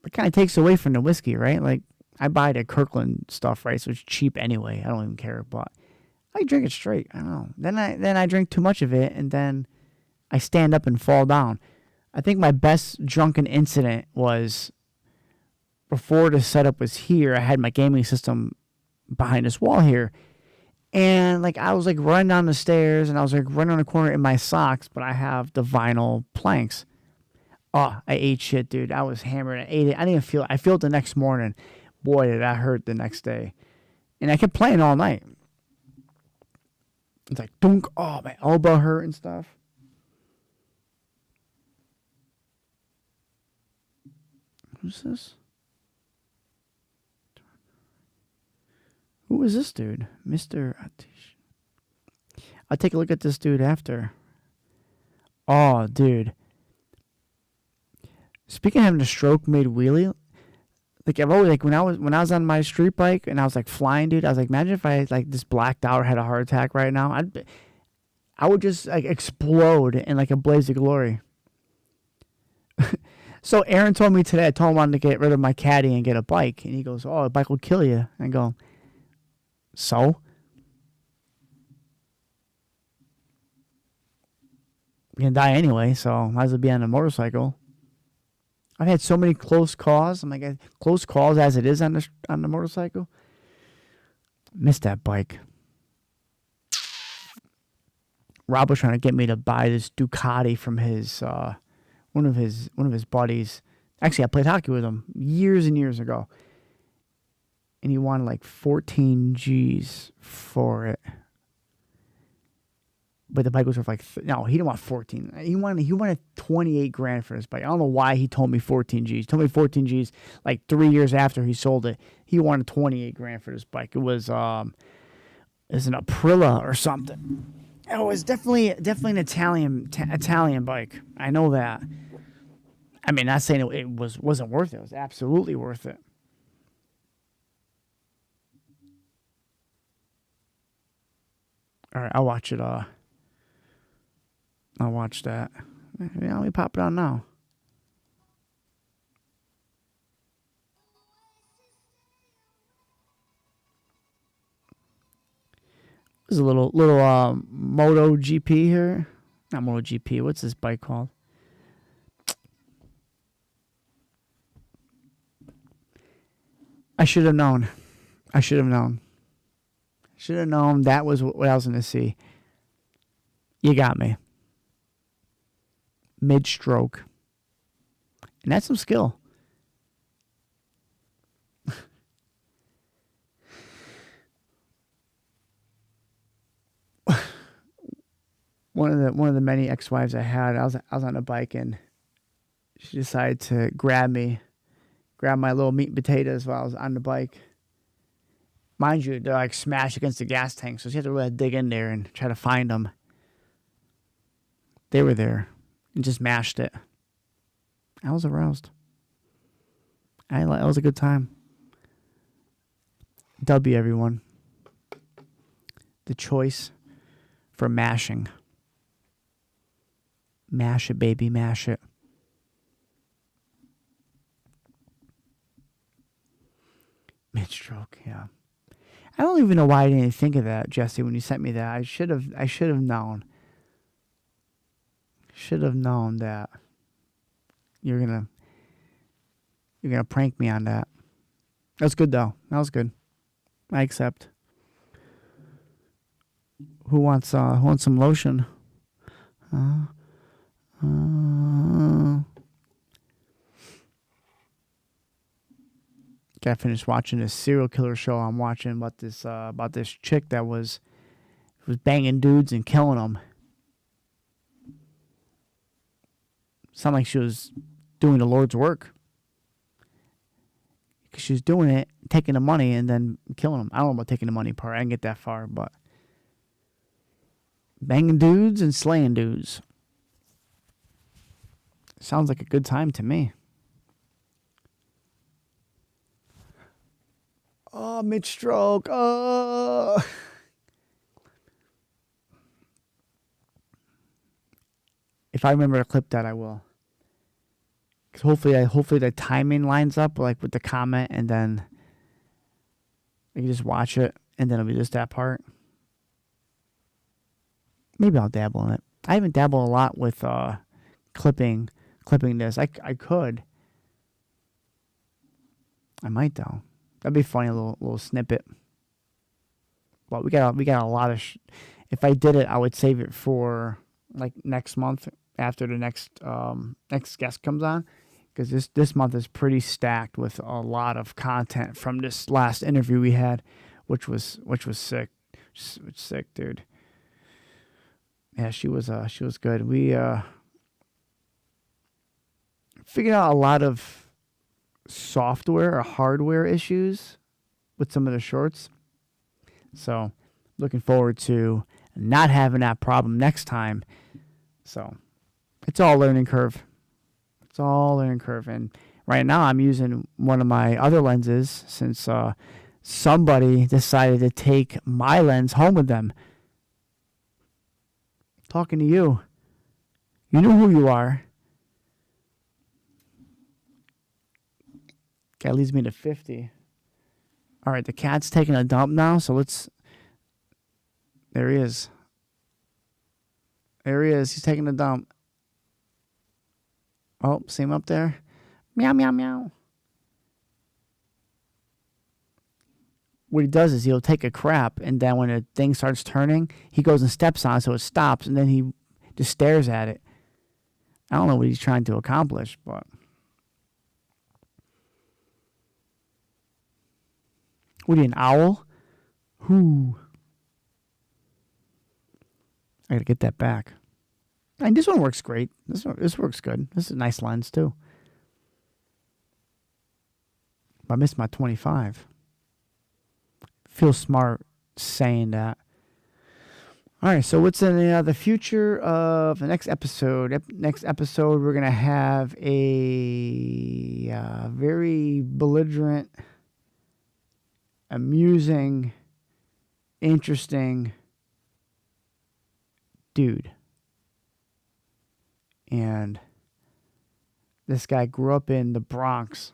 It kind of takes away from the whiskey, right? Like, I buy the Kirkland stuff, right? So it's cheap anyway. I don't even care, but I drink it straight. I don't know. Then I drink too much of it, and then I stand up and fall down. I think my best drunken incident was before the setup was here. I had my gaming system behind this wall here. And like I was like running down the stairs and I was like running on the corner in my socks, but I have the vinyl planks. Oh, I ate shit, dude. I was hammered. I ate it. I didn't even feel it. I feel it the next morning. Boy, did that hurt the next day. And I kept playing all night. It's like, dunk. Oh, my elbow hurt and stuff. Who's this? Who is this dude? Mr. Atish. I'll take a look at this dude after. Oh, dude. Speaking of having a stroke mid wheelie, like I've always like when I was on my street bike and I was like flying, dude, I was like, imagine if I like just blacked out or had a heart attack right now. I would just like explode in like a blaze of glory. So Aaron told me today, I told him I wanted to get rid of my caddy and get a bike. And he goes, oh, a bike will kill you. And I go, so? You're going to die anyway, so might as well be on a motorcycle. I've had so many close calls. I'm like, close calls as it is on the motorcycle. Missed that bike. Rob was trying to get me to buy this Ducati from his one of his buddies. Actually, I played hockey with him years and years ago. and he wanted like 14 G's for it. But the bike was worth like no, he didn't want 14. He wanted 28 grand for this bike. I don't know why he told me 14 G's. He told me 14 G's like 3 years after he sold it. He wanted 28 grand for this bike. It was an Aprilia or something. It was definitely an Italian bike. I know that. I mean, not saying it wasn't worth it. It was absolutely worth it. All right, I'll watch it. I'll watch that. Let me pop it on now. There's a little Moto GP here. Not Moto GP. What's this bike called? I should have known. Should have known that was what I was going to see. You got me. Mid-stroke. And that's some skill. One of the many ex-wives I had, I was on a bike and she decided to grab my little meat and potatoes while I was on the bike. Mind you, they're like smashed against the gas tank, so she had to really dig in there and try to find them. They were there and just mashed it. I was aroused. It was a good time. W, everyone. The choice for mashing. Mash it, baby, mash it. Mid-stroke, yeah. I don't even know why I didn't think of that, Jesse, when you sent me that. I should have known. Should have known that you're gonna prank me on that. That's good though. That was good. I accept. Who wants some lotion? Got finished watching this serial killer show I'm watching about this chick that was banging dudes and killing them. Sounded like she was doing the Lord's work. Because she was doing it, taking the money, and then killing them. I don't know about taking the money part. I didn't get that far, but banging dudes and slaying dudes. Sounds like a good time to me. Oh, mid-stroke. Oh. If I remember to clip that, I will. Because hopefully the timing lines up like with the comment, and then you can just watch it, and then it'll be just that part. Maybe I'll dabble in it. I haven't dabbled a lot with clipping this. I could. I might though. That'd be funny, a little snippet. But we got a lot of. If I did it, I would save it for like next month after the next guest comes on, because this month is pretty stacked with a lot of content from this last interview we had, which was sick, sick, dude. Yeah, she was good. We figured out a lot of software or hardware issues with some of the shorts. So looking forward to not having that problem next time. So it's all learning curve. And right now I'm using one of my other lenses since somebody decided to take my lens home with them. Talking to you. You know who you are. That leads me to 50. All right, the cat's taking a dump now, so let's... There he is. He's taking a dump. Oh, see him up there? Meow, meow, meow. What he does is he'll take a crap, and then when the thing starts turning, he goes and steps on it so it stops, and then he just stares at it. I don't know what he's trying to accomplish, but... What are you, an owl? Whoo. I gotta get that back. And this one works great. This works good. This is a nice lens too. I missed my 25. Feel smart saying that. All right, so what's in the future of the next episode? Next episode, we're going to have a very belligerent, amusing, interesting dude. And this guy grew up in the Bronx.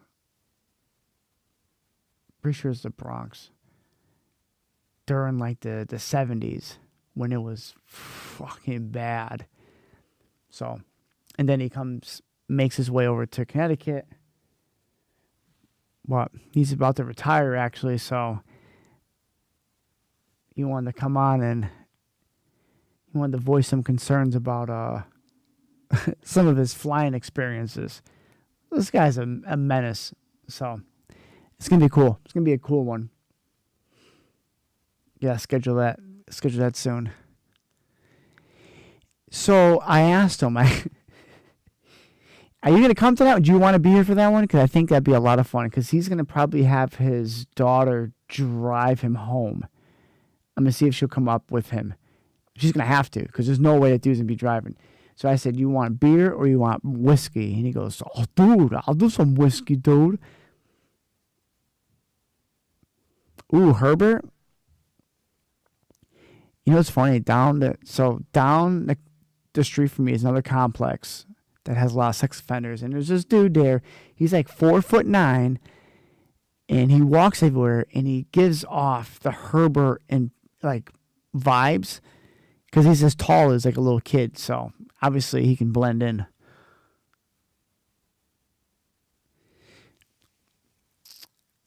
Pretty sure it's the Bronx. During like the 70s. When it was fucking bad. So, and then he makes his way over to Connecticut. Well, he's about to retire actually, so he wanted to come on and he wanted to voice some concerns about some of his flying experiences. This guy's a menace, so it's gonna be cool. It's gonna be a cool one. Yeah, schedule that soon. So I asked him, are you going to come to that? Do you want to be here for that one? Because I think that'd be a lot of fun. Because he's going to probably have his daughter drive him home. I'm going to see if she'll come up with him. She's going to have to, because there's no way that dude's going to be driving. So I said, you want beer or you want whiskey? And he goes, oh, dude, I'll do some whiskey, dude. Ooh, Herbert. You know what's funny? Down the street from me is another complex that has a lot of sex offenders, and there's this dude there. He's like 4'9", and he walks everywhere, and he gives off the Herbert and like vibes because he's as tall as like a little kid. So obviously he can blend in.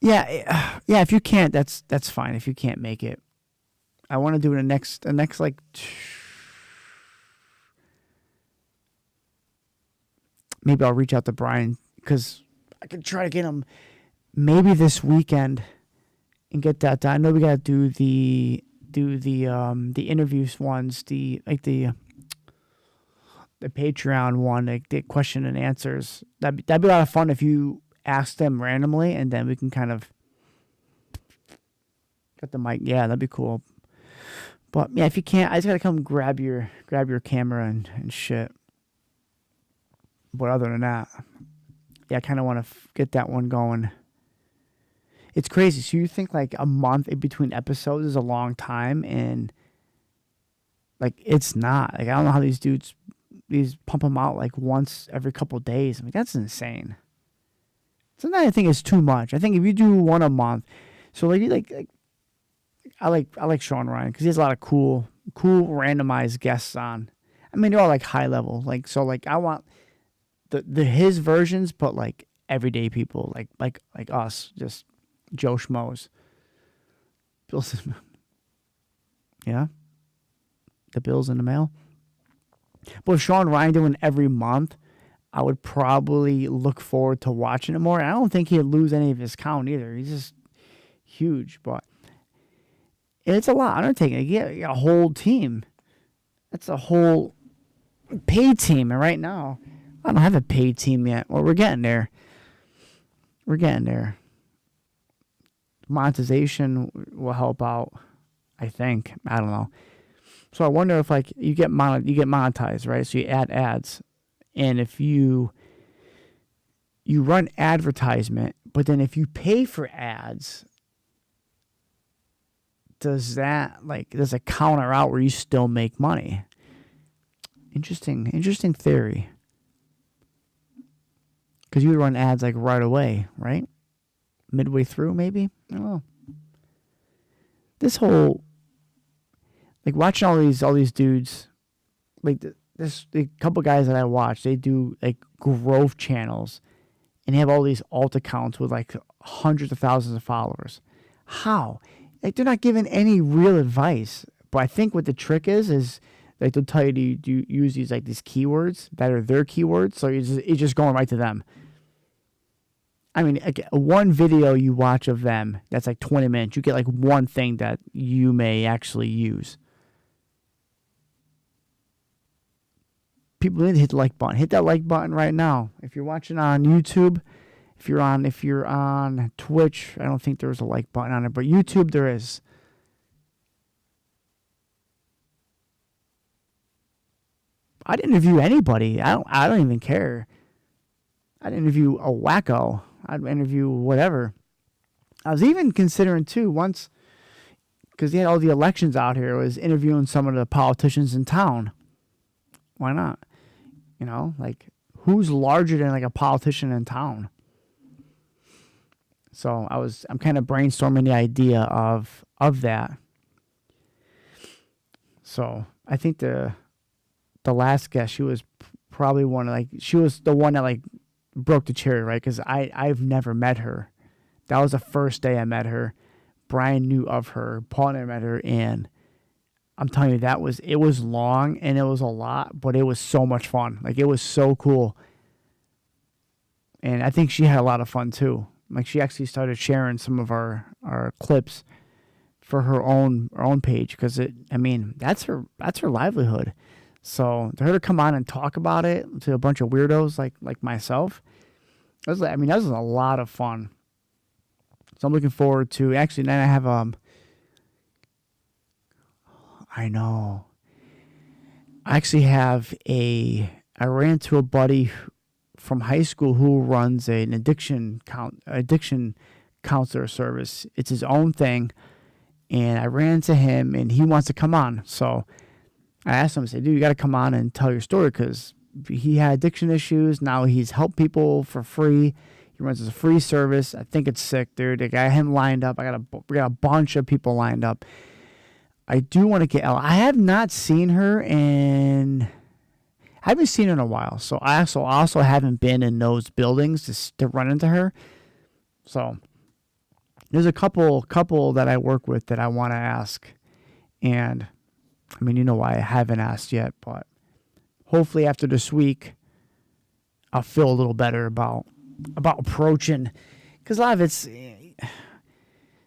Yeah. If you can't, that's fine. If you can't make it. I want to do the next like maybe I'll reach out to Brian because I could try to get him maybe this weekend and get that done. I know we gotta do the interviews ones, the Patreon one, like the question and answers. That'd be a lot of fun if you ask them randomly and then we can kind of get the mic. Yeah, that'd be cool. But yeah, if you can't, I just gotta come grab your camera and shit. But other than that, yeah, I kind of want to get that one going. It's crazy. So you think like a month in between episodes is a long time, and like it's not. Like I don't know how these dudes pump them out like once every couple of days. I'm like, that's insane. Sometimes I think it's too much. I think if you do one a month, so like I like Sean Ryan because he has a lot of cool randomized guests on. I mean, they're all like high level. Like so, like I want the his versions, but like everyday people, like us, just Joe Schmoes. Yeah, the bills in the mail. But with Sean Ryan doing every month, I would probably look forward to watching it more. And I don't think he'd lose any of his count either. He's just huge, but it's a lot. Undertaking. You got a whole team. That's a whole paid team. And right now, I don't have a paid team yet. Well, we're getting there. Monetization will help out, I think. I don't know. So I wonder if like you get monetized, right? So you add ads. And if you run advertisement, but then if you pay for ads, does it counter out where you still make money? Interesting theory. Because you would run ads like right away, right? Midway through, maybe? I don't know. This whole, like watching all these dudes, like the couple guys that I watch, they do like growth channels, and they have all these alt accounts with like hundreds of thousands of followers. How? Like they're not giving any real advice. But I think what the trick is like they'll tell you to use these like these keywords that are their keywords, so it's just going right to them. I mean, one video you watch of them that's like 20 minutes, you get like one thing that you may actually use. People need to hit the like button. Hit that like button right now. If you're watching on YouTube, if you're on Twitch, I don't think there's a like button on it, but YouTube there is. I'd interview anybody. I don't even care. I'd interview a wacko. I'd interview whatever. I was even considering too once, because they had all the elections out here, was interviewing some of the politicians in town. Why not? You know, like who's larger than like a politician in town? So I'm kind of brainstorming the idea of that. So I think the last guest, she was probably she was the one that like broke the cherry, right? Because I've never met her. That was the first day I met her. Brian knew of her. Paul and I met her, and I'm telling you, it was long and it was a lot, but it was so much fun. Like, it was so cool. And I think she had a lot of fun too. Like, she actually started sharing some of our clips for her own page, because that's her livelihood. So to her to come on and talk about it to a bunch of weirdos like myself, that was a lot of fun. So I'm looking forward to, actually, then I have I know. I actually have I ran into a buddy from high school who runs an addiction counselor service. It's his own thing, and I ran into him, and he wants to come on. So I asked him, I said, dude, you got to come on and tell your story, because he had addiction issues. Now he's helped people for free. He runs a free service. I think it's sick, dude. I got him lined up. We got a bunch of people lined up. I do want to get Ella. I have not seen her I haven't seen her in a while. So I also haven't been in those buildings to run into her. So there's a couple that I work with that I want to ask. And I mean, you know why I haven't asked yet, but hopefully after this week, I'll feel a little better about approaching, because a lot of it's,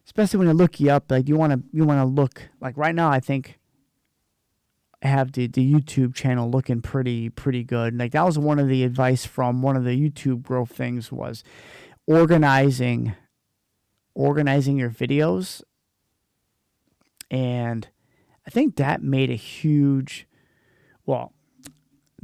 especially when you look you up, like you want to look like right now. I think I have the YouTube channel looking pretty good. Like, that was one of the advice from one of the YouTube growth things was organizing your videos, and I think that made a huge, well,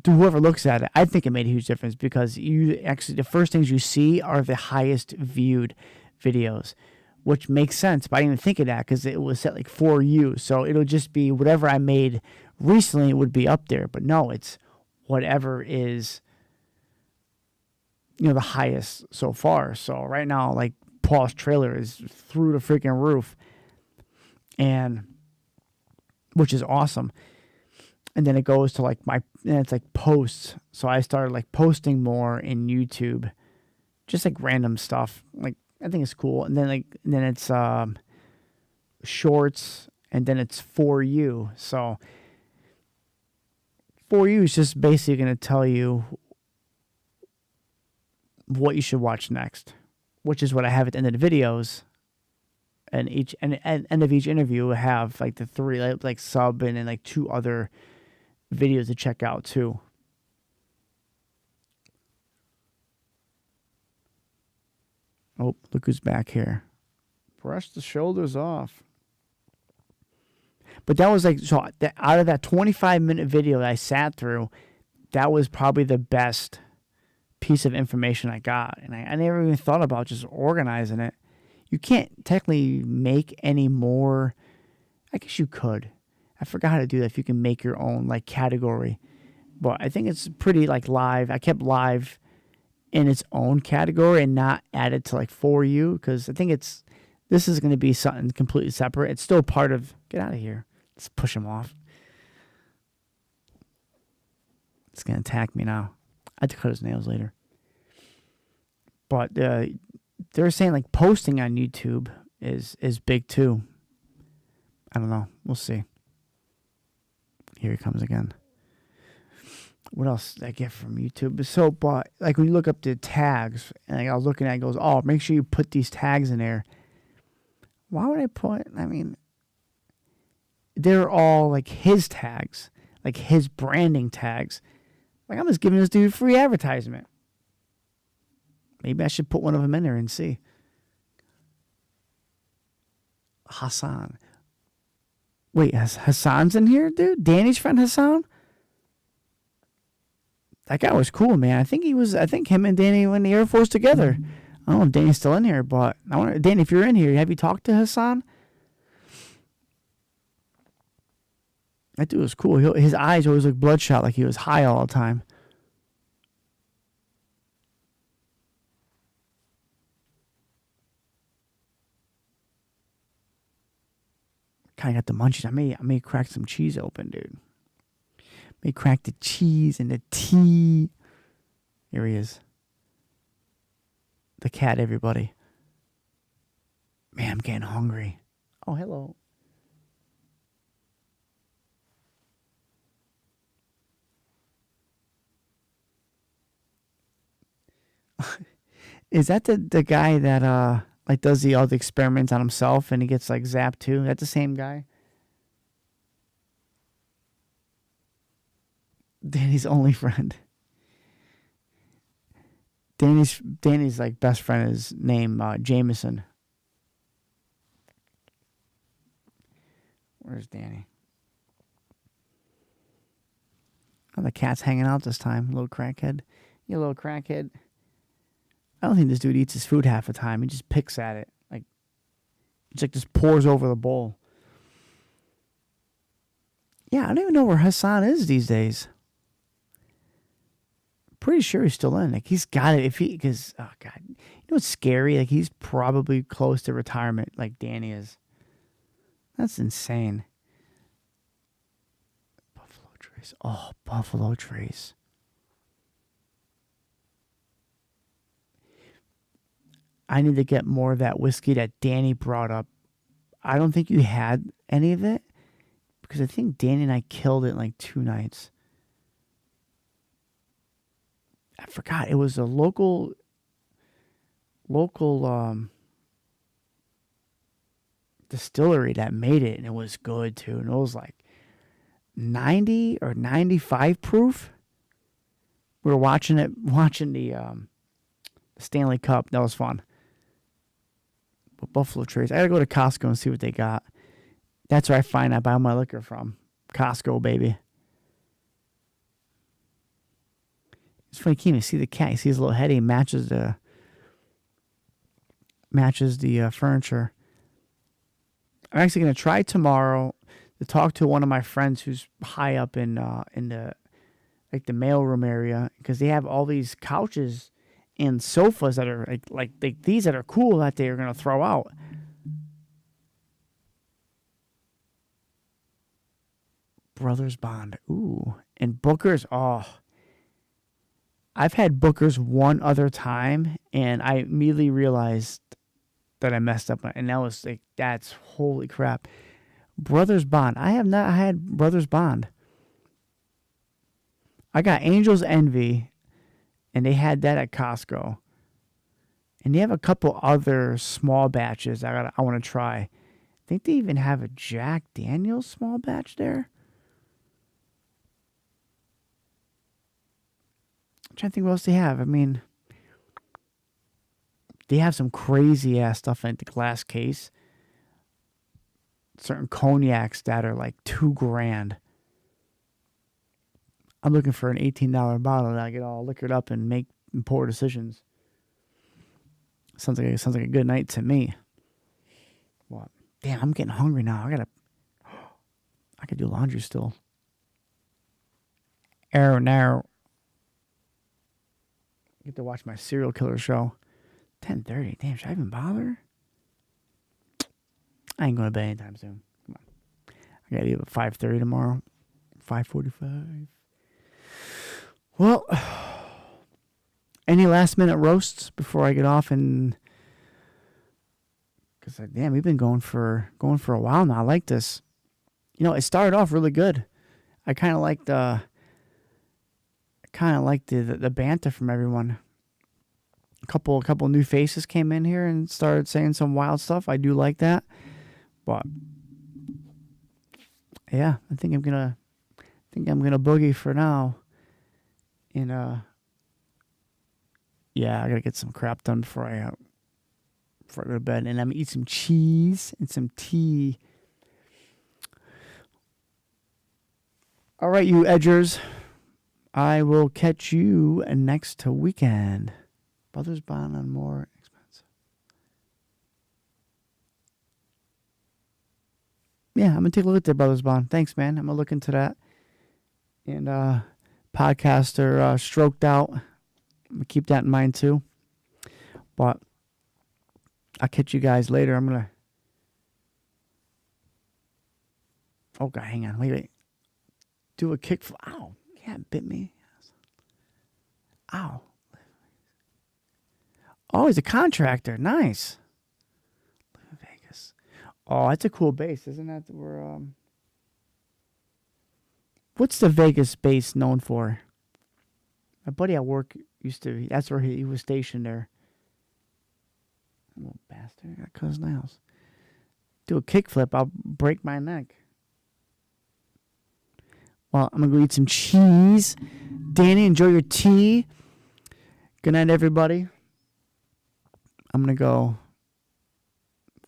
to whoever looks at it, I think it made a huge difference, because the first things you see are the highest viewed videos, which makes sense. But I didn't even think of that, because it was set like for you. So it'll just be whatever I made recently would be up there. But no, it's whatever is, the highest so far. So right now, like, Paul's trailer is through the freaking roof, and which is awesome. And then it goes to like it's like posts. So I started like posting more in YouTube, just like random stuff. Like, I think it's cool. And then it's shorts, and then it's for you. So for you is just basically going to tell you what you should watch next, which is what I have at the end of the videos. And end of each interview will have like the three like sub and then like two other videos to check out too. Oh, look who's back here. Brush the shoulders off. But that was like, so out of that 25-minute video that I sat through, that was probably the best piece of information I got. And I never even thought about just organizing it. You can't technically make any more. I guess you could. I forgot how to do that, if you can make your own like category. But I think it's pretty like live. I kept live in its own category and not added to like for you, because I think this is going to be something completely separate. It's still part of, get out of here. Let's push him off. It's going to attack me now. I have to cut his nails later. But they're saying like posting on YouTube is big too. I don't know. We'll see. Here he comes again. What else did I get from YouTube? So, but like when you look up the tags, and like I was looking at it, it goes, oh, make sure you put these tags in there. Why would I put? I mean, they're all like his tags, like his branding tags. Like I'm just giving this dude free advertisement. Maybe I should put one of them in there and see. Hassan. Wait, Hassan's in here, dude? Danny's friend Hassan? That guy was cool, man. I think him and Danny went in the Air Force together. I don't know if Danny's still in here, but I wonder, Danny, if you're in here, have you talked to Hassan? That dude was cool. His eyes always looked bloodshot, like he was high all the time. Kind of got the munchies. I may crack some cheese open, dude. May crack the cheese and the tea. Here he is. The cat, everybody. Man, I'm getting hungry. Oh, hello. Is that the guy that like does all the experiments on himself and he gets like zapped too? That's the same guy? Danny's only friend. Danny's like best friend is named Jameson. Where's Danny? Oh, the cat's hanging out this time. Little crackhead. You little crackhead. I don't think this dude eats his food half the time. He just picks at it. Like, it's like just pours over the bowl. Yeah, I don't even know where Hassan is these days. Pretty sure he's still in. Like, he's got it. Because, oh, God. You know what's scary? Like, he's probably close to retirement like Danny is. That's insane. Buffalo Trace. Oh, Buffalo Trace. I need to get more of that whiskey that Danny brought up. I don't think you had any of it because I think Danny and I killed it in like 2 nights. I forgot. It was a local distillery that made it, and it was good too. And it was like 90 or 95 proof. We were watching the Stanley Cup. That was fun. But Buffalo Trace. I gotta go to Costco and see what they got. That's where I buy all my liquor from. Costco, baby. It's funny, you can't even see the cat. You see his little head. He matches the furniture. I'm actually gonna try tomorrow to talk to one of my friends who's high up in the like the mailroom area because they have all these couches and sofas that are like these that are cool that they are gonna throw out. Brothers Bond. Ooh. And Booker's. Oh. I've had Booker's one other time, and I immediately realized that I messed up. And that was like, that's holy crap. Brothers Bond. I have not had Brothers Bond. I got Angel's Envy, and they had that at Costco. And they have a couple other small batches I want to try. I think they even have a Jack Daniel's small batch there. I'm trying to think what else they have. I mean, they have some crazy ass stuff in the glass case. Certain cognacs that are like $2,000. I'm looking for an $18 bottle that I get all liquored up and make poor decisions. Sounds like a good night to me. What? Damn, I'm getting hungry now. I could do laundry still. Arrow now. Get to watch my serial killer show. 10:30. Damn, should I even bother? I ain't going to bed anytime soon. Come on. I got to leave at 5:30 tomorrow. 5:45. Well, any last minute roasts before I get off? And because damn, we've been going for a while now. I like this. You know, it started off really good. I kind of liked kind of like the banter from everyone. A couple new faces came in here and started saying some wild stuff. I do like that. But yeah, I think I'm gonna boogie for now. And yeah, I gotta get some crap done before I go to bed. And I'm gonna eat some cheese and some tea. All right, you edgers. I will catch you next weekend. Brothers Bond on more expensive. Yeah, I'm gonna take a look at their Brothers Bond. Thanks, man. I'm gonna look into that. And podcaster stroked out. I'm gonna keep that in mind too. But I'll catch you guys later. I'm gonna. Oh God, hang on. Wait. Do a kick. Ow! Cat bit me. Ow. Oh, he's a contractor. Nice. Live in Vegas. Oh, that's a cool base, isn't that? Where what's the Vegas base known for? My buddy at work used to. That's where he was stationed there. Little bastard. I got cut his nails. Do a kickflip. I'll break my neck. Well, I'm gonna go eat some cheese. Danny, enjoy your tea. Good night, everybody. I'm gonna go.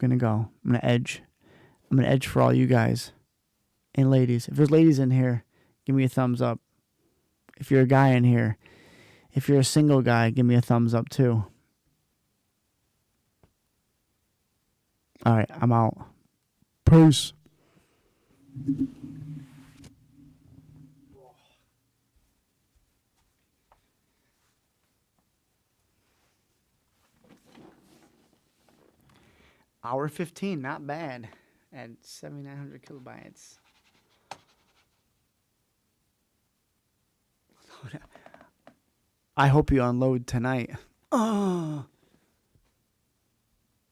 I'm gonna edge. I'm gonna edge for all you guys and ladies. If there's ladies in here, give me a thumbs up. If you're a guy in here, if you're a single guy, give me a thumbs up too. All right, I'm out. Peace. Hour 15, not bad. At 7,900 kilobytes. I hope you unload tonight. Oh.